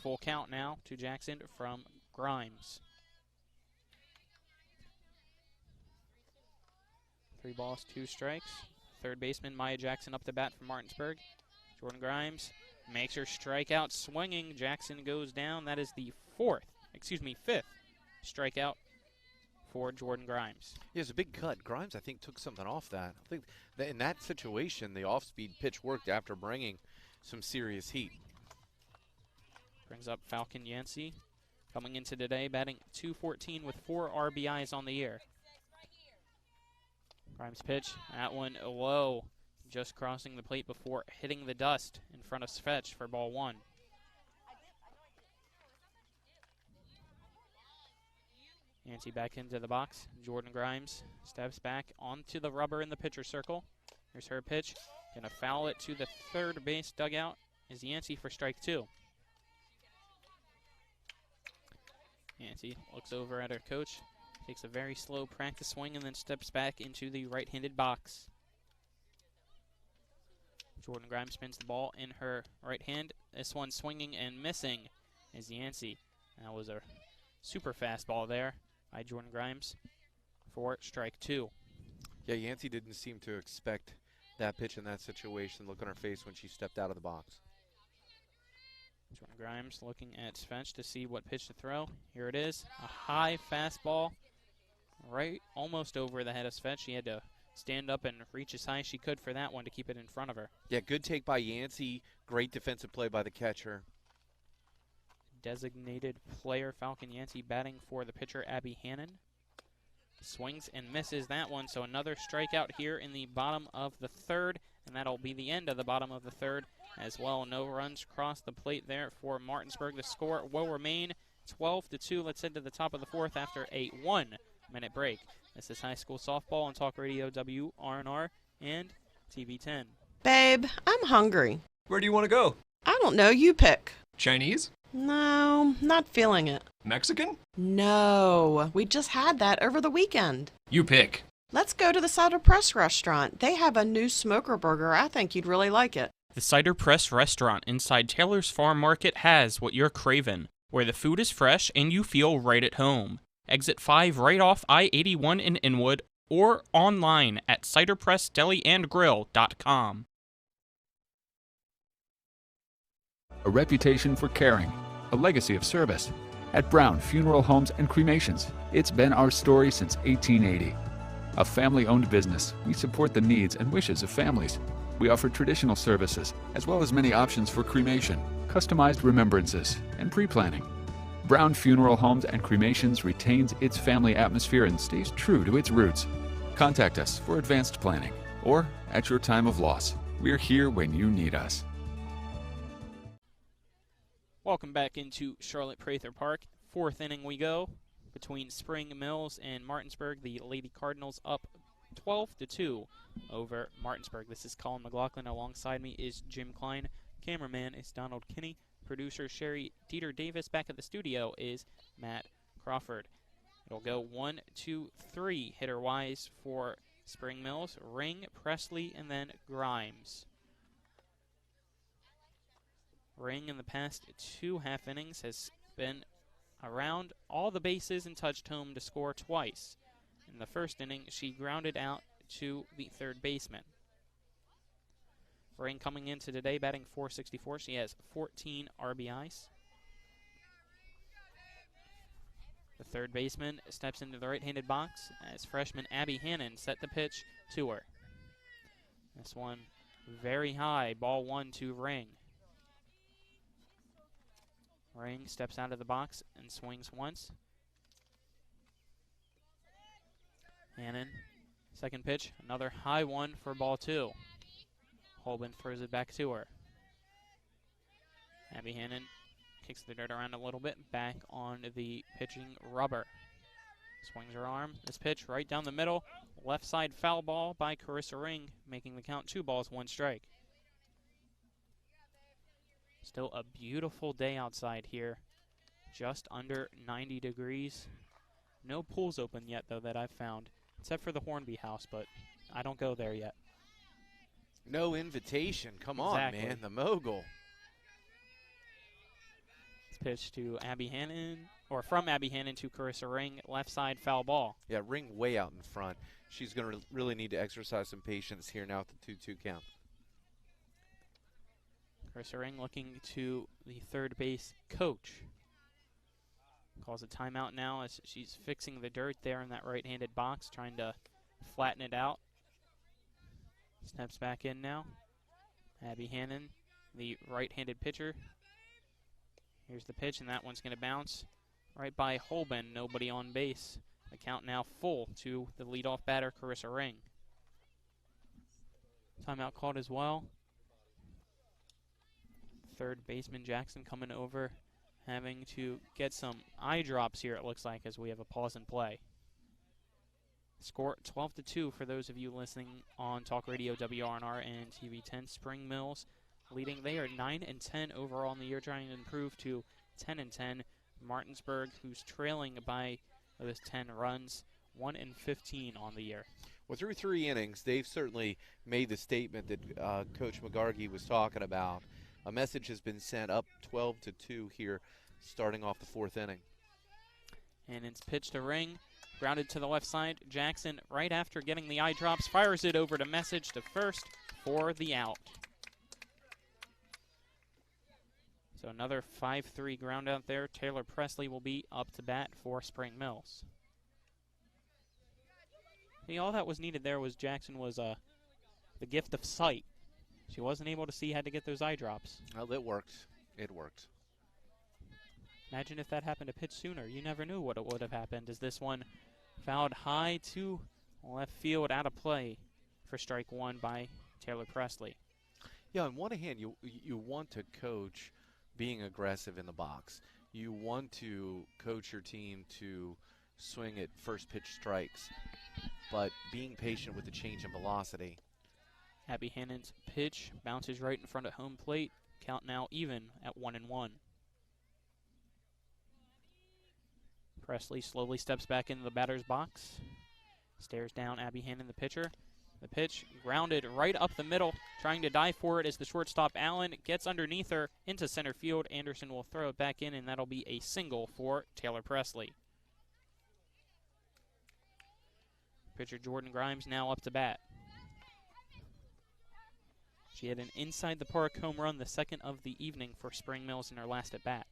Full count now to Jackson from Grimes. 3 balls, 2 strikes. Third baseman Maya Jackson up to bat for Martinsburg. Jordan Grimes makes her strikeout swinging. Jackson goes down. That is the fifth strikeout for Jordan Grimes. Yeah, it's a big cut. Grimes, I think, took something off that. I think that in that situation, the off-speed pitch worked after bringing some serious heat. Brings up Falcon Yancey, coming into today, batting .214 with 4 RBIs on the year. Grimes pitch, that one low, just crossing the plate before hitting the dust in front of Svetch for ball 1. Yancey back into the box. Jordan Grimes steps back onto the rubber in the pitcher circle. Here's her pitch. Gonna foul it to the third base dugout is Yancey for strike 2. Yancey looks over at her coach. Takes a very slow practice swing and then steps back into the right-handed box. Jordan Grimes spins the ball in her right hand. This one swinging and missing is Yancey. That was a super fast ball there by Jordan Grimes for strike 2. Yeah, Yancey didn't seem to expect that pitch in that situation. Look on her face when she stepped out of the box. Jordan Grimes looking at Svetch to see what pitch to throw. Here it is, a high fastball. Right almost over the head of Svetch. She had to stand up and reach as high as she could for that one to keep it in front of her. Yeah, good take by Yancey. Great defensive play by the catcher. Designated player Falcon Yancey batting for the pitcher Abby Hannon. Swings and misses that one, so another strikeout here in the bottom of the third, and that'll be the end of the bottom of the third as well. No runs across the plate there for Martinsburg. The score will remain 12-2. Let's head to the top of the fourth after a 1-minute break. This is high school softball on Talk Radio WRNR and TV 10. Babe, I'm hungry. Where do you want to go? I don't know. You pick. Chinese? No, not feeling it. Mexican? No, we just had that over the weekend. You pick. Let's go to the Cider Press restaurant. They have a new smoker burger. I think you'd really like it. The Cider Press restaurant inside Taylor's Farm Market has what you're craving, where the food is fresh and you feel right at home. Exit 5 right off I-81 in Inwood or online at ciderpressdeliandgrill.com. A reputation for caring, a legacy of service. At Brown Funeral Homes and Cremations, it's been our story since 1880. A family-owned business, we support the needs and wishes of families. We offer traditional services, as well as many options for cremation, customized remembrances, and pre-planning. Brown Funeral Homes and Cremations retains its family atmosphere and stays true to its roots. Contact us for advanced planning, or at your time of loss. We're here when you need us. Welcome back into Charlotte Prather Park. Fourth inning we go between Spring Mills and Martinsburg. The Lady Cardinals up 12-2 over Martinsburg. This is Colin McLaughlin. Alongside me is Jim Klein. Cameraman is Donald Kinney. Producer Sherry Dieter Davis. Back at the studio is Matt Crawford. It'll go 1, 2, 3 hitter-wise for Spring Mills. Ring, Presley, and then Grimes. Ring in the past 2 half innings has been around all the bases and touched home to score twice. In the first inning, she grounded out to the third baseman. Ring coming into today, batting .464. She has 14 RBIs. The third baseman steps into the right-handed box as freshman Abby Hannon set the pitch to her. This one very high, ball 1 to Ring. Ring steps out of the box and swings once. Hannon, second pitch, another high one for ball 2. Holman throws it back to her. Abby Hannon kicks the dirt around a little bit, back on the pitching rubber. Swings her arm. This pitch right down the middle. Left side foul ball by Carissa Ring, making the count 2 balls, 1 strike. Still a beautiful day outside here. Just under 90 degrees. No pools open yet, though, that I've found, except for the Hornby House, but I don't go there yet. No invitation. Come Exactly. on, man. The mogul. Pitch to Abby Hannon, or from Abby Hannon to Carissa Ring, left side foul ball. Yeah, Ring way out in front. She's going to really need to exercise some patience here now at the 2-2 count. Carissa Ring looking to the third base coach. Calls a timeout now as she's fixing the dirt there in that right-handed box, trying to flatten it out. Steps back in now. Abby Hannon, the right-handed pitcher. Here's the pitch, and that one's going to bounce right by Holben. Nobody on base. The count now full to the leadoff batter, Carissa Ring. Timeout called as well. Third baseman Jackson coming over, having to get some eye drops here, it looks like, as we have a pause in play. Score 12-2 for those of you listening on Talk Radio WRNR and TV 10. Spring Mills leading. They are 9-10 overall in the year, trying to improve to 10-10. Martinsburg, who's trailing by those 10 runs, 1-15 on the year. Well, through 3 innings, they've certainly made the statement that Coach McGargy was talking about. A message has been sent up 12-2 here, starting off the 4th inning. And it's pitched to Ring, grounded to the left side. Jackson, right after getting the eye drops, fires it over to Message to first for the out. So another 5-3 ground out there. Taylor Presley will be up to bat for Spring Mills. See, all that was needed there was Jackson was the gift of sight. She wasn't able to see, had to get those eye drops. Well, it worked. It worked. Imagine if that happened to pitch sooner. You never knew what it would have happened. As this one fouled high to left field, out of play for strike 1 by Taylor Presley. Yeah, on one hand, you want to coach being aggressive in the box. You want to coach your team to swing at first pitch strikes, but being patient with the change in velocity. Abby Hannon's pitch bounces right in front of home plate. Count now even at 1-1. Presley slowly steps back into the batter's box. Stares down Abby Hannon, the pitcher. The pitch grounded right up the middle, trying to dive for it as the shortstop Allen gets underneath her into center field. Anderson will throw it back in, and that'll be a single for Taylor Presley. Pitcher Jordan Grimes now up to bat. She had an inside-the-park home run, the second of the evening for Spring Mills in her last at-bat.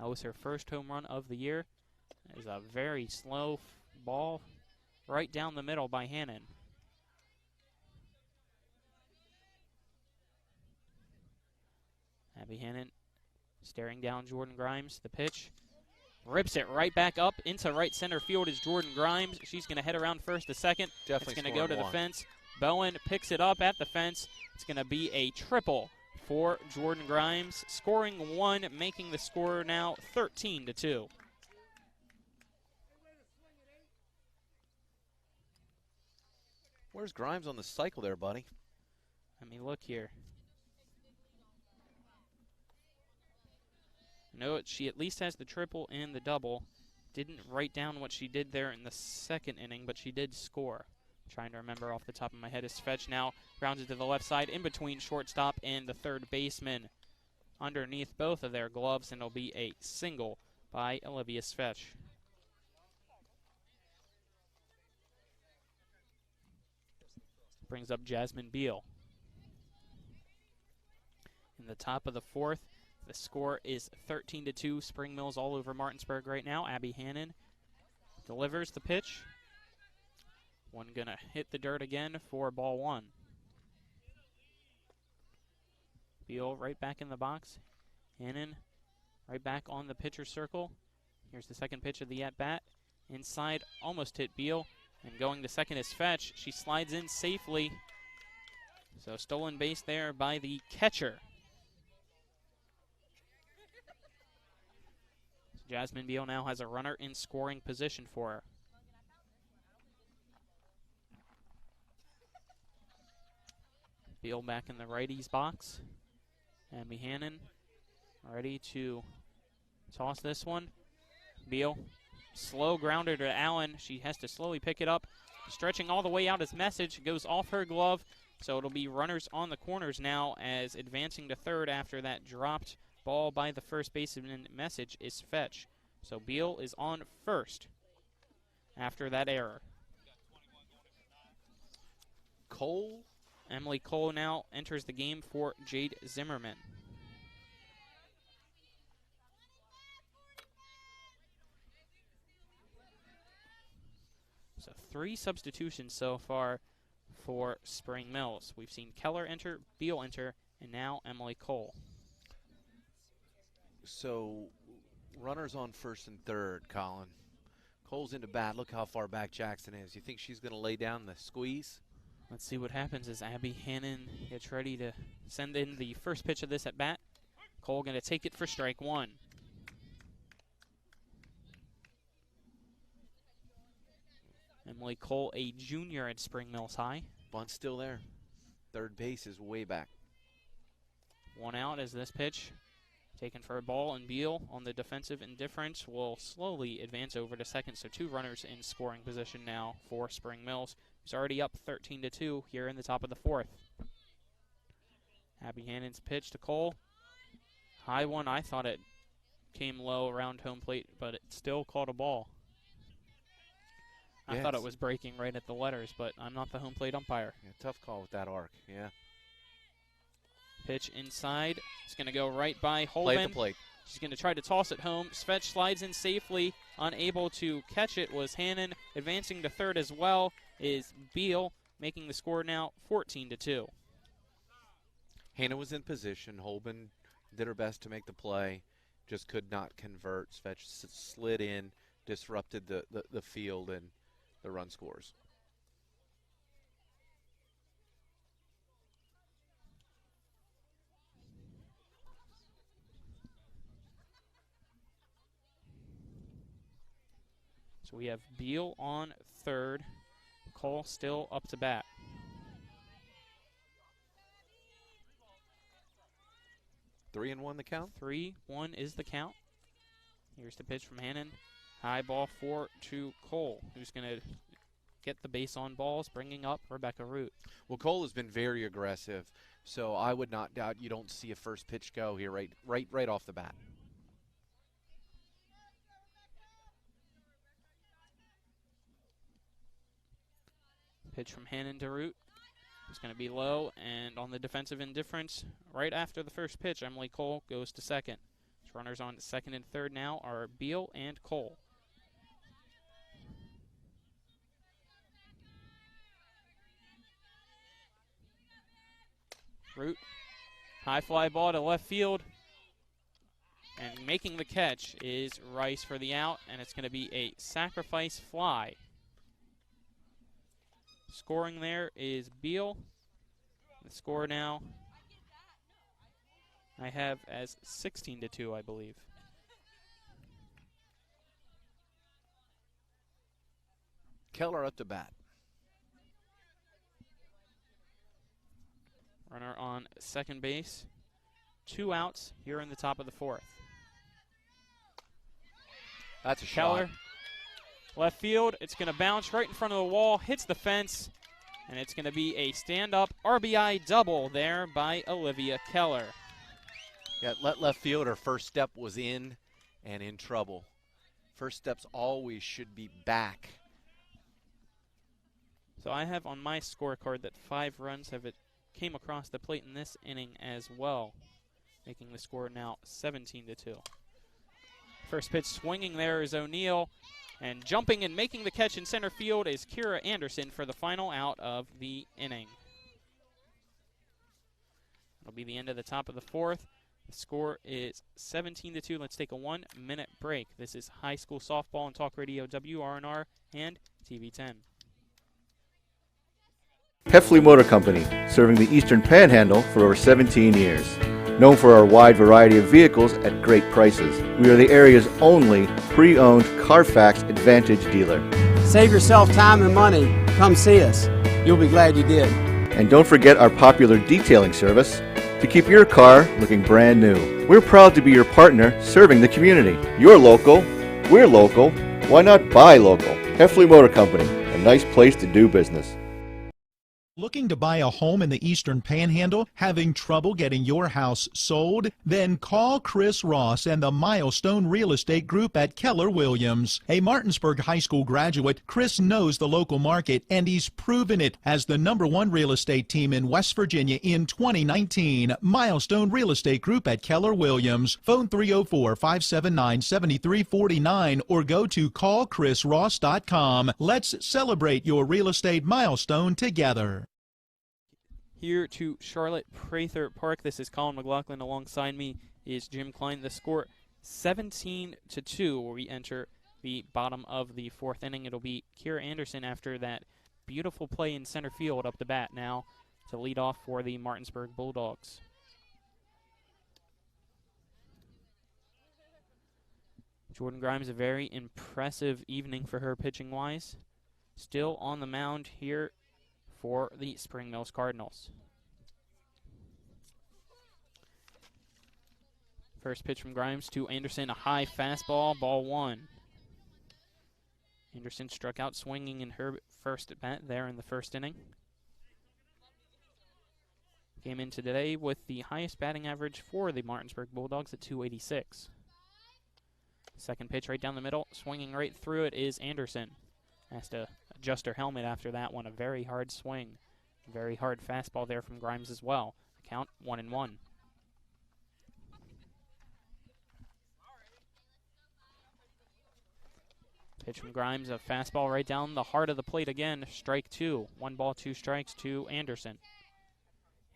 That was her first home run of the year. It was a very slow ball right down the middle by Hannon. Abby Hannon staring down Jordan Grimes. The pitch rips it right back up into right center field is Jordan Grimes. She's going to head around first to second. Definitely it's going to go to the fence. Bowen picks it up at the fence. It's going to be a triple for Jordan Grimes, scoring 1, making the score now 13-2. Where's Grimes on the cycle there, buddy? Let me look here. No, she at least has the triple and the double. Didn't write down what she did there in the second inning, but she did score. Trying to remember off the top of my head. Fetch now grounds it to the left side in between shortstop and the third baseman. Underneath both of their gloves, and it'll be a single by Olivia Fetch. Brings up Jasmine Beal. In the top of the 4th, the score is 13-2. Spring Mills all over Martinsburg right now. Abby Hannon delivers the pitch. One gonna hit the dirt again for ball 1. Beal right back in the box. Hannon right back on the pitcher's circle. Here's the second pitch of the at-bat. Inside, almost hit Beal. And going to second is Fetch. She slides in safely. So stolen base there by the catcher. Jasmine Beal now has a runner in scoring position for her. Beal back in the righties box. Abby Hannon ready to toss this one. Beal, slow grounder to Allen. She has to slowly pick it up. Stretching all the way out as Message goes off her glove. So it'll be runners on the corners now as advancing to third after that dropped ball by the first baseman. Message is Fetch. So Beal is on first after that error. Emily Cole now enters the game for Jade Zimmerman. So 3 substitutions so far for Spring Mills. We've seen Keller enter, Beal enter, and now Emily Cole. So runners on first and third, Colin. Cole's into bat. Look how far back Jackson is. You think she's going to lay down the squeeze? Let's see what happens as Abby Hannon gets ready to send in the first pitch of this at bat. Cole going to take it for strike 1. Emily Cole, a junior at Spring Mills High. Bunt's still there. Third base is way back. 1 out as this pitch taken for a ball, and Beal on the defensive indifference will slowly advance over to second. So 2 runners in scoring position now for Spring Mills. He's already up 13-2 here in the top of the 4th. Abby Hannon's pitch to Cole. High one. I thought it came low around home plate, but it still caught a ball. I thought it was breaking right at the letters, but I'm not the home plate umpire. Yeah, tough call with that arc, yeah. Pitch inside. It's going to go right by Holben. Play at the plate. She's going to try to toss it home. Svetch slides in safely. Unable to catch it was Hannon. Advancing to third as well is Beal, making the score now 14-2. Hannon was in position. Holben did her best to make the play. Just could not convert. Svetch slid in, disrupted the field, and the run scores. So we have Beal on third. Cole still up to bat. 3-1 the count? 3-1 is the count. Here's the pitch from Hannon. High ball 4 to Cole, who's going to get the base on balls, bringing up Rebecca Root. Well, Cole has been very aggressive, so I would not doubt you don't see a first pitch go here right off the bat. Pitch from Hannon to Root. It's going to be low, and on the defensive indifference, right after the first pitch, Emily Cole goes to second. Runners on second and third now are Beal and Cole. Root, high fly ball to left field. And making the catch is Rice for the out, and it's going to be a sacrifice fly. Scoring there is Beal. The score now I have as 16-2, I believe. Keller up to bat. Runner on second base. 2 outs here in the top of the 4th. That's a Keller, shot. Left field. It's going to bounce right in front of the wall, hits the fence, and it's going to be a stand-up RBI double there by Olivia Keller. Yeah, left fielder, first step was in and in trouble. First steps always should be back. So I have on my scorecard that 5 runs came across the plate in this inning as well, making the score now 17-2. First pitch swinging there is O'Neill, and jumping and making the catch in center field is Kira Anderson for the final out of the inning. It'll be the end of the top of the 4th. The score is 17-2. Let's take a 1-minute break. This is high school softball on Talk Radio WRNR and TV10. Heffley Motor Company, serving the Eastern Panhandle for over 17 years. Known for our wide variety of vehicles at great prices, we are the area's only pre-owned Carfax Advantage dealer. Save yourself time and money. Come see us. You'll be glad you did. And don't forget our popular detailing service to keep your car looking brand new. We're proud to be your partner serving the community. You're local, we're local, why not buy local? Heffley Motor Company, a nice place to do business. Looking to buy a home in the Eastern Panhandle? Having trouble getting your house sold? Then call Chris Ross and the Milestone Real Estate Group at Keller Williams. A Martinsburg High School graduate, Chris knows the local market, and he's proven it as the #1 real estate team in West Virginia in 2019. Milestone Real Estate Group at Keller Williams. Phone 304-579-7349 or go to callchrisross.com. Let's celebrate your real estate milestone together. Here to Charlotte Prather Park. This is Colin McLaughlin. Alongside me is Jim Klein. The score 17-2 where we enter the bottom of the 4th inning. It'll be Kira Anderson after that beautiful play in center field up the bat now to lead off for the Martinsburg Bulldogs. Jordan Grimes, a very impressive evening for her pitching-wise. Still on the mound here for the Spring Mills Cardinals. First pitch from Grimes to Anderson, a high fastball, ball 1. Anderson struck out swinging in her first at bat there in the first inning. Came in today with the highest batting average for the Martinsburg Bulldogs at .286. Second pitch right down the middle, swinging right through it is Anderson. Has to adjust her helmet after that one. A very hard swing. Very hard fastball there from Grimes as well. Count 1-1. Pitch from Grimes, a fastball right down the heart of the plate again. Strike 2. 1 ball, 2 strikes to Anderson.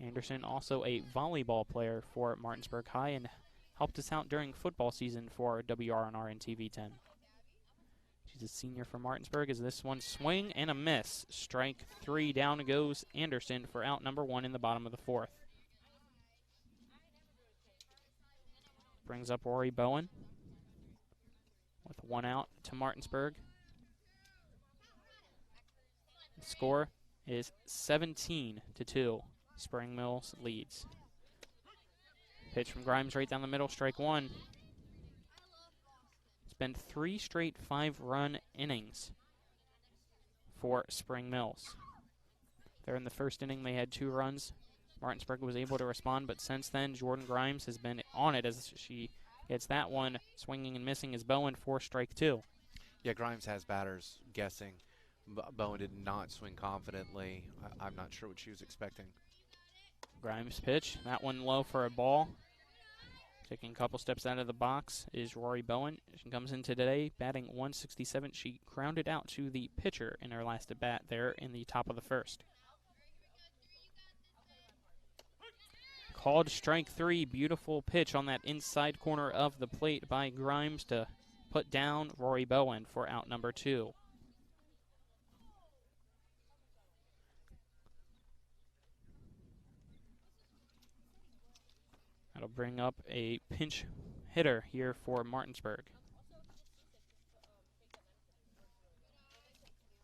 Anderson also a volleyball player for Martinsburg High and helped us out during football season for WRNR and TV10. She's a senior for Martinsburg as this one swing and a miss. Strike 3, down goes Anderson for out number 1 in the bottom of the 4th. Brings up Rory Bowen with 1 out to Martinsburg. The score is 17-2. Spring Mills leads. Pitch from Grimes right down the middle, strike 1. It's been 3 straight 5-run innings for Spring Mills. There in the first inning, they had 2 runs. Martinsburg was able to respond, but since then, Jordan Grimes has been on it as she gets that one swinging and missing as Bowen for strike 2. Yeah, Grimes has batters guessing. Bowen did not swing confidently. I'm not sure what she was expecting. Grimes pitch, that one low for a ball. Taking a couple steps out of the box is Rory Bowen. She comes in today batting .167. She grounded out to the pitcher in her last at bat there in the top of the first. Called strike 3. Beautiful pitch on that inside corner of the plate by Grimes to put down Rory Bowen for out number 2. That'll bring up a pinch hitter here for Martinsburg.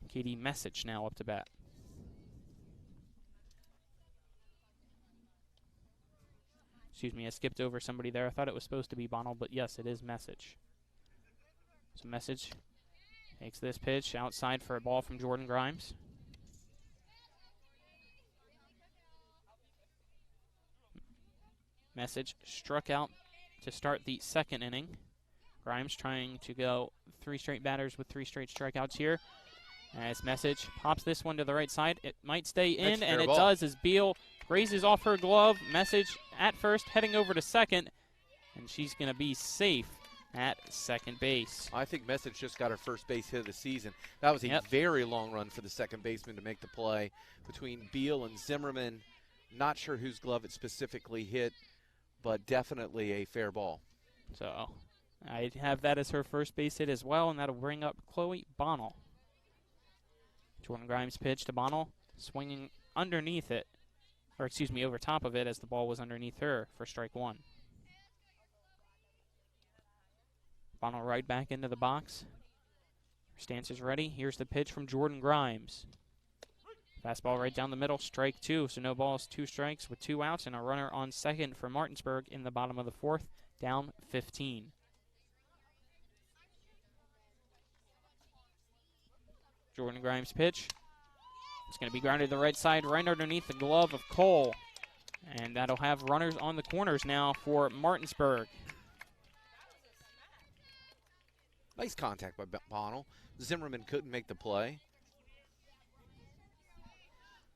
Katie Message now up to bat. Excuse me, I skipped over somebody there. I thought it was supposed to be Bonnell, but yes, it is Message. So Message takes this pitch outside for a ball from Jordan Grimes. Message struck out to start the second inning. Grimes trying to go 3 straight batters with 3 straight strikeouts here. As Message pops this one to the right side. It might stay in, and it does as Beal grazes off her glove. Message at first, heading over to second, and she's going to be safe at second base. I think Message just got her first base hit of the season. That was a very long run for the second baseman to make the play between Beal and Zimmerman. Not sure whose glove it specifically hit, but definitely a fair ball. So I have that as her first base hit as well, and that'll bring up Chloe Bonnell. Jordan Grimes pitch to Bonnell, swinging underneath it over top of it as the ball was underneath her for strike one. Bonnell right back into the box. Her stance is ready. Here's the pitch from Jordan Grimes. Fastball right down the middle, strike two. So no balls, 2 strikes with 2 outs and a runner on second for Martinsburg in the bottom of the 4th, down 15. Jordan Grimes' pitch. It's going to be grounded to the right side, right underneath the glove of Cole. And that'll have runners on the corners now for Martinsburg. Nice contact by Bonnell. Zimmerman couldn't make the play.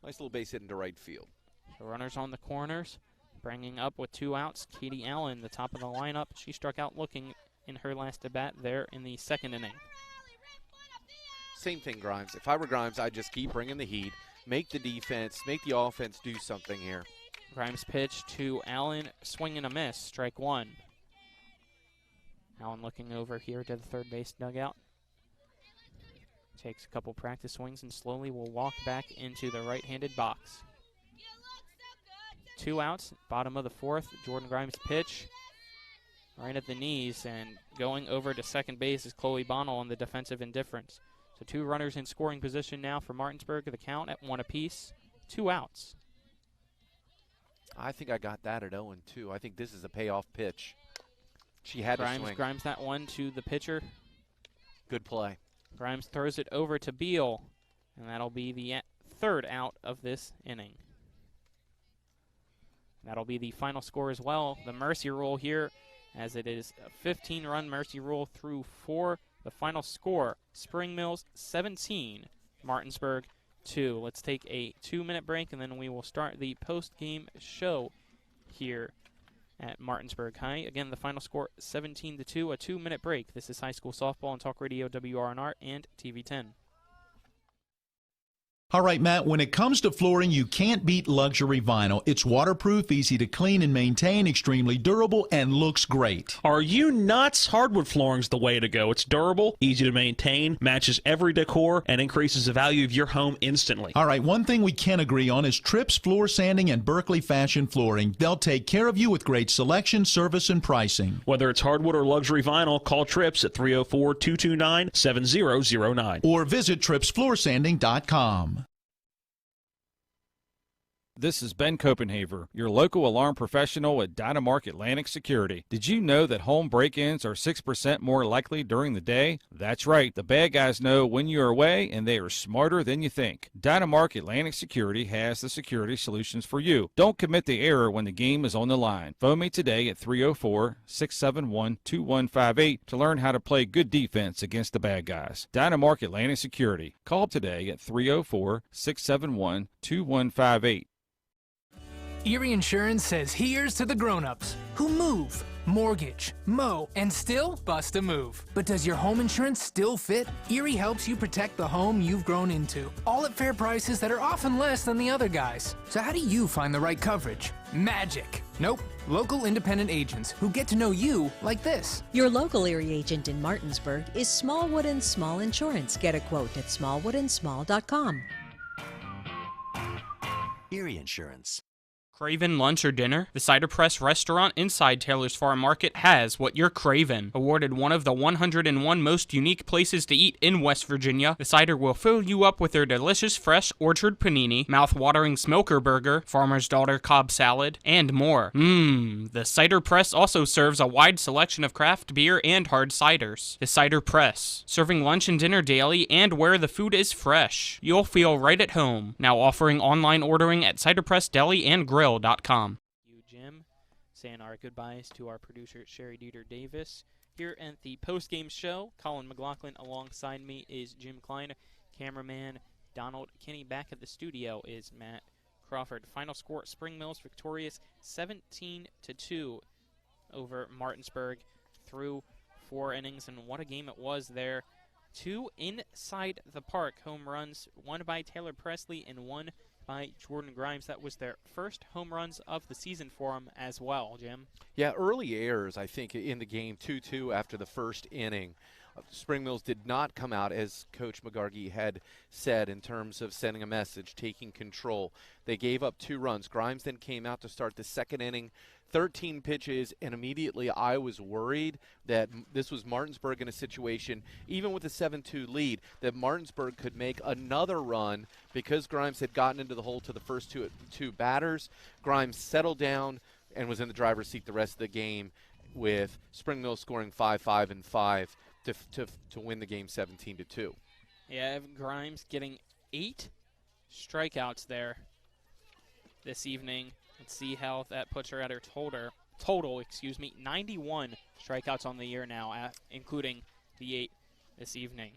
Nice little base hit into right field. So runners on the corners, bringing up with 2 outs. Katie Allen, the top of the lineup. She struck out looking in her last at bat there in the 2nd inning. Same thing, Grimes. If I were Grimes, I'd just keep bringing the heat, make the defense, make the offense do something here. Grimes' pitch to Allen, swing and a miss, strike one. Allen looking over here to the third base dugout. Takes a couple practice swings and slowly will walk back into the right-handed box. 2 outs, bottom of the 4th. Jordan Grimes' pitch right at the knees, and going over to second base is Chloe Bonnell on the defensive indifference. So 2 runners in scoring position now for Martinsburg. The count at 1 apiece. 2 outs. I think I got that at 0-2. I think this is a payoff pitch. She had to swing. Grimes that one to the pitcher. Good play. Grimes throws it over to Beal, and that'll be the 3rd out of this inning. That'll be the final score as well. The mercy rule here, as it is a 15-run mercy rule through 4. The final score, Spring Mills 17, Martinsburg 2. Let's take a 2-minute break, and then we will start the post-game show here at Martinsburg High. Again, the final score 17-2, a 2-minute break. This is high school softball on Talk Radio WRNR and TV 10. All right, Matt, when it comes to flooring, you can't beat luxury vinyl. It's waterproof, easy to clean and maintain, extremely durable, and looks great. Are you nuts? Hardwood flooring's the way to go. It's durable, easy to maintain, matches every decor, and increases the value of your home instantly. All right, one thing we can agree on is Tripp's Floor Sanding and Berkeley Fashion Flooring. They'll take care of you with great selection, service, and pricing. Whether it's hardwood or luxury vinyl, call Trips at 304-229-7009. Or visit trippsfloorsanding.com. This is Ben Copenhaver, your local alarm professional at Dynamark Atlantic Security. Did you know that home break-ins are 6% more likely during the day? That's right. The bad guys know when you're away, and they are smarter than you think. Dynamark Atlantic Security has the security solutions for you. Don't commit the error when the game is on the line. Phone me today at 304-671-2158 to learn how to play good defense against the bad guys. Dynamark Atlantic Security. Call today at 304-671-2158. Erie Insurance says here's to the grown-ups who move, mortgage, mow, and still bust a move. But does your home insurance still fit? Erie helps you protect the home you've grown into, all at fair prices that are often less than the other guys. So how do you find the right coverage? Magic. Nope. Local independent agents who get to know you like this. Your local Erie agent in Martinsburg is Smallwood & Small Insurance. Get a quote at smallwoodandsmall.com. Erie Insurance. Craving lunch or dinner? The Cider Press restaurant inside Taylor's Farm Market has what you're craving. Awarded one of the 101 most unique places to eat in West Virginia, the Cider will fill you up with their delicious fresh orchard panini, mouth-watering smoker burger, farmer's daughter Cobb salad, and more. The Cider Press also serves a wide selection of craft beer and hard ciders. The Cider Press, serving lunch and dinner daily and where the food is fresh. You'll feel right at home. Now offering online ordering at Cider Press Deli and Grill. You, Jim, saying our goodbyes to our producer Sherry Dieter Davis. Here at the post-game show, Colin McLaughlin alongside me is Jim Klein. Cameraman Donald Kinney. Back at the studio is Matt Crawford. Final score, Spring Mills victorious 17-2 over Martinsburg through 4 innings, and what a game it was there. 2 inside the park home runs, one by Taylor Presley and one by Jordan Grimes. That was their first home runs of the season for them as well, Jim. Yeah, early errors, I think, in the game, 2-2 after the first inning. Spring Mills did not come out, as Coach McGargy had said, in terms of sending a message, taking control. They gave up 2 runs. Grimes then came out to start the second inning, 13 pitches, and immediately I was worried that this was Martinsburg in a situation, even with a 7-2 lead, that Martinsburg could make another run because Grimes had gotten into the hole to the first two batters. Grimes settled down and was in the driver's seat the rest of the game, with Spring Mills scoring 5-5 and 5 to win the game 17-2. Yeah, Evan Grimes getting 8 strikeouts there this evening. Let's see how that puts her at her total, 91 strikeouts on the year now, including the 8 this evening.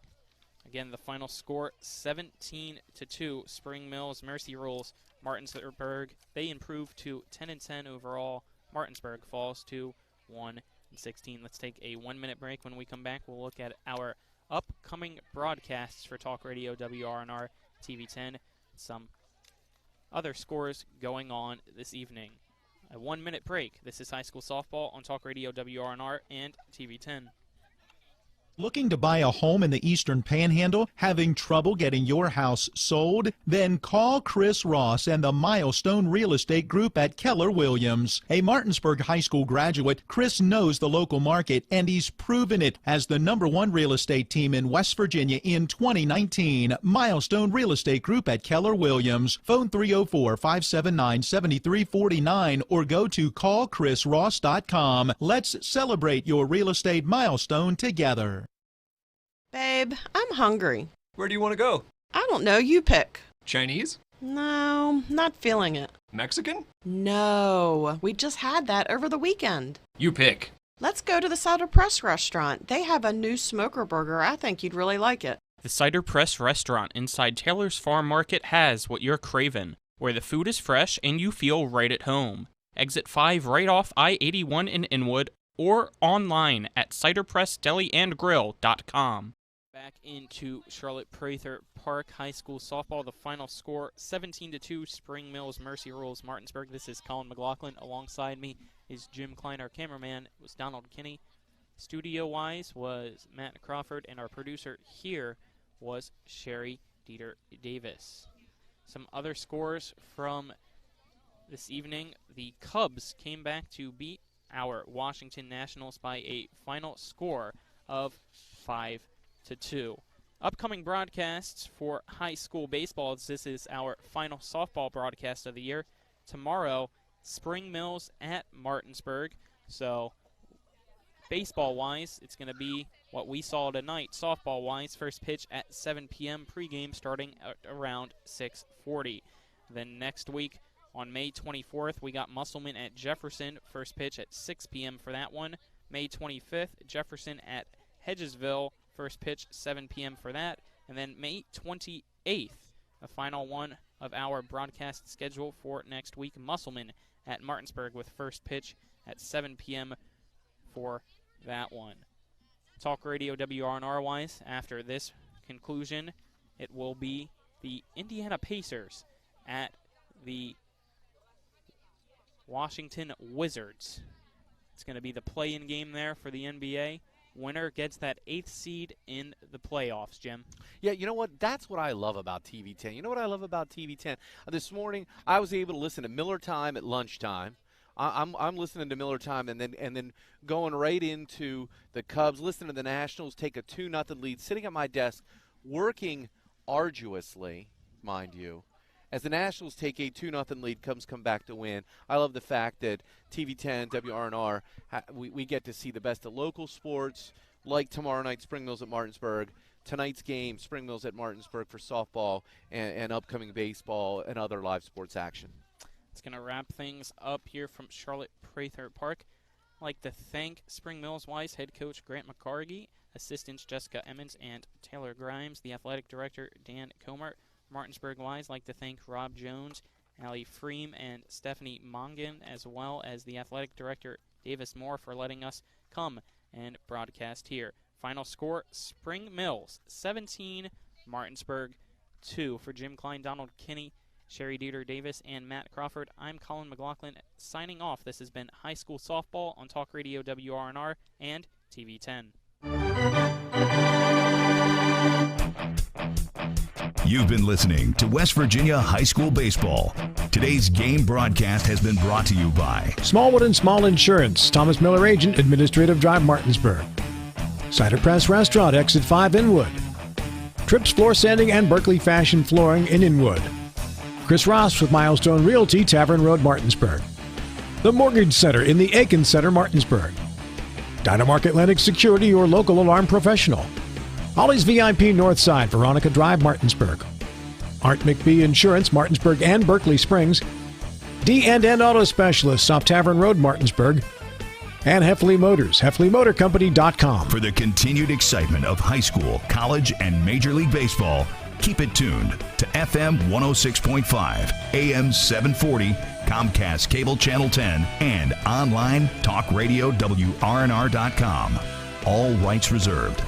Again, the final score, 17-2. Spring Mills, Mercy Rules, Martinsburg. They improve to 10-10 overall. Martinsburg falls to 1-16. Let's take a 1-minute break. When we come back, we'll look at our upcoming broadcasts for Talk Radio WRNR TV 10. Some other scores going on this evening. A 1-minute break. This is high school softball on Talk Radio WRNR and TV 10. Looking to buy a home in the Eastern Panhandle? Having trouble getting your house sold? Then call Chris Ross and the Milestone Real Estate Group at Keller Williams. A Martinsburg High School graduate, Chris knows the local market, and he's proven it as the #1 real estate team in West Virginia in 2019. Milestone Real Estate Group at Keller Williams. Phone 304-579-7349 or go to callchrisross.com. Let's celebrate your real estate milestone together. Babe, I'm hungry. Where do you want to go? I don't know. You pick. Chinese? No, not feeling it. Mexican? No, we just had that over the weekend. You pick. Let's go to the Cider Press restaurant. They have a new smoker burger. I think you'd really like it. The Cider Press restaurant inside Taylor's Farm Market has what you're craving, where the food is fresh and you feel right at home. Exit 5 right off I-81 in Inwood or online at ciderpressdeliandgrill.com. Back into Charlotte Prather Park High School softball. The final score, 17-2, Spring Mills, Mercy Rules, Martinsburg. This is Colin McLaughlin. Alongside me is Jim Klein. Our cameraman was Donald Kinney. Studio-wise was Matt Crawford, and our producer here was Sherry Dieter Davis. Some other scores from this evening. The Cubs came back to beat our Washington Nationals by a final score of 5-2. Upcoming broadcasts for high school baseball. This is our final softball broadcast of the year. Tomorrow, Spring Mills at Martinsburg. So, baseball-wise, it's going to be what we saw tonight. Softball-wise, first pitch at 7 p.m. Pregame starting at around 6:40. Then next week, on May 24th, we got Musselman at Jefferson. First pitch at 6 p.m. for that one. May 25th, Jefferson at Hedgesville. First pitch, 7 p.m. for that. And then May 28th, the final one of our broadcast schedule for next week, Musselman at Martinsburg with first pitch at 7 p.m. for that one. Talk Radio WRNR-wise, after this conclusion, it will be the Indiana Pacers at the Washington Wizards. It's going to be the play-in game there for the NBA. Winner gets that 8th seed in the playoffs, Jim. Yeah, you know what? That's what I love about TV 10. You know what I love about TV 10? This morning, I was able to listen to Miller Time at lunchtime. I'm listening to Miller Time and then going right into the Cubs, listening to the Nationals take a 2-0 lead, sitting at my desk, working arduously, mind you, as the Nationals take a 2-0 lead, Cubs come back to win. I love the fact that TV 10, WRNR, we get to see the best of local sports, like tomorrow night, Spring Mills at Martinsburg. Tonight's game, Spring Mills at Martinsburg for softball and upcoming baseball and other live sports action. It's going to wrap things up here from Charlotte Prather Park. I'd like to thank Spring Mills Wise head coach Grant McCargy, assistants Jessica Emmons and Taylor Grimes, the athletic director Dan Comer. Martinsburg Wise, like to thank Rob Jones, Allie Freem, and Stephanie Mongan, as well as the athletic director Davis Moore for letting us come and broadcast here. Final score, Spring Mills 17, Martinsburg 2. For Jim Klein, Donald Kinney, Sherry Dieter Davis, and Matt Crawford, I'm Colin McLaughlin signing off. This has been High School Softball on Talk Radio WRNR and TV 10. You've been listening to West Virginia High School Baseball. Today's game broadcast has been brought to you by Smallwood and Small Insurance, Thomas Miller Agent, Administrative Drive, Martinsburg. Cider Press Restaurant, Exit 5, Inwood. Trips Floor Sanding and Berkeley Fashion Flooring in Inwood. Chris Ross with Milestone Realty, Tavern Road, Martinsburg. The Mortgage Center in the Aiken Center, Martinsburg. Dynamark Atlantic Security, your local alarm professional. Ollie's VIP Northside, Veronica Drive, Martinsburg. Art McBee Insurance, Martinsburg and Berkeley Springs. D&N Auto Specialists, off Tavern Road, Martinsburg. And Heffley Motors, HeffleyMotorCompany.com. For the continued excitement of high school, college, and Major League Baseball, keep it tuned to FM 106.5, AM 740, Comcast Cable Channel 10, and online talkradio WRNR.com. All rights reserved.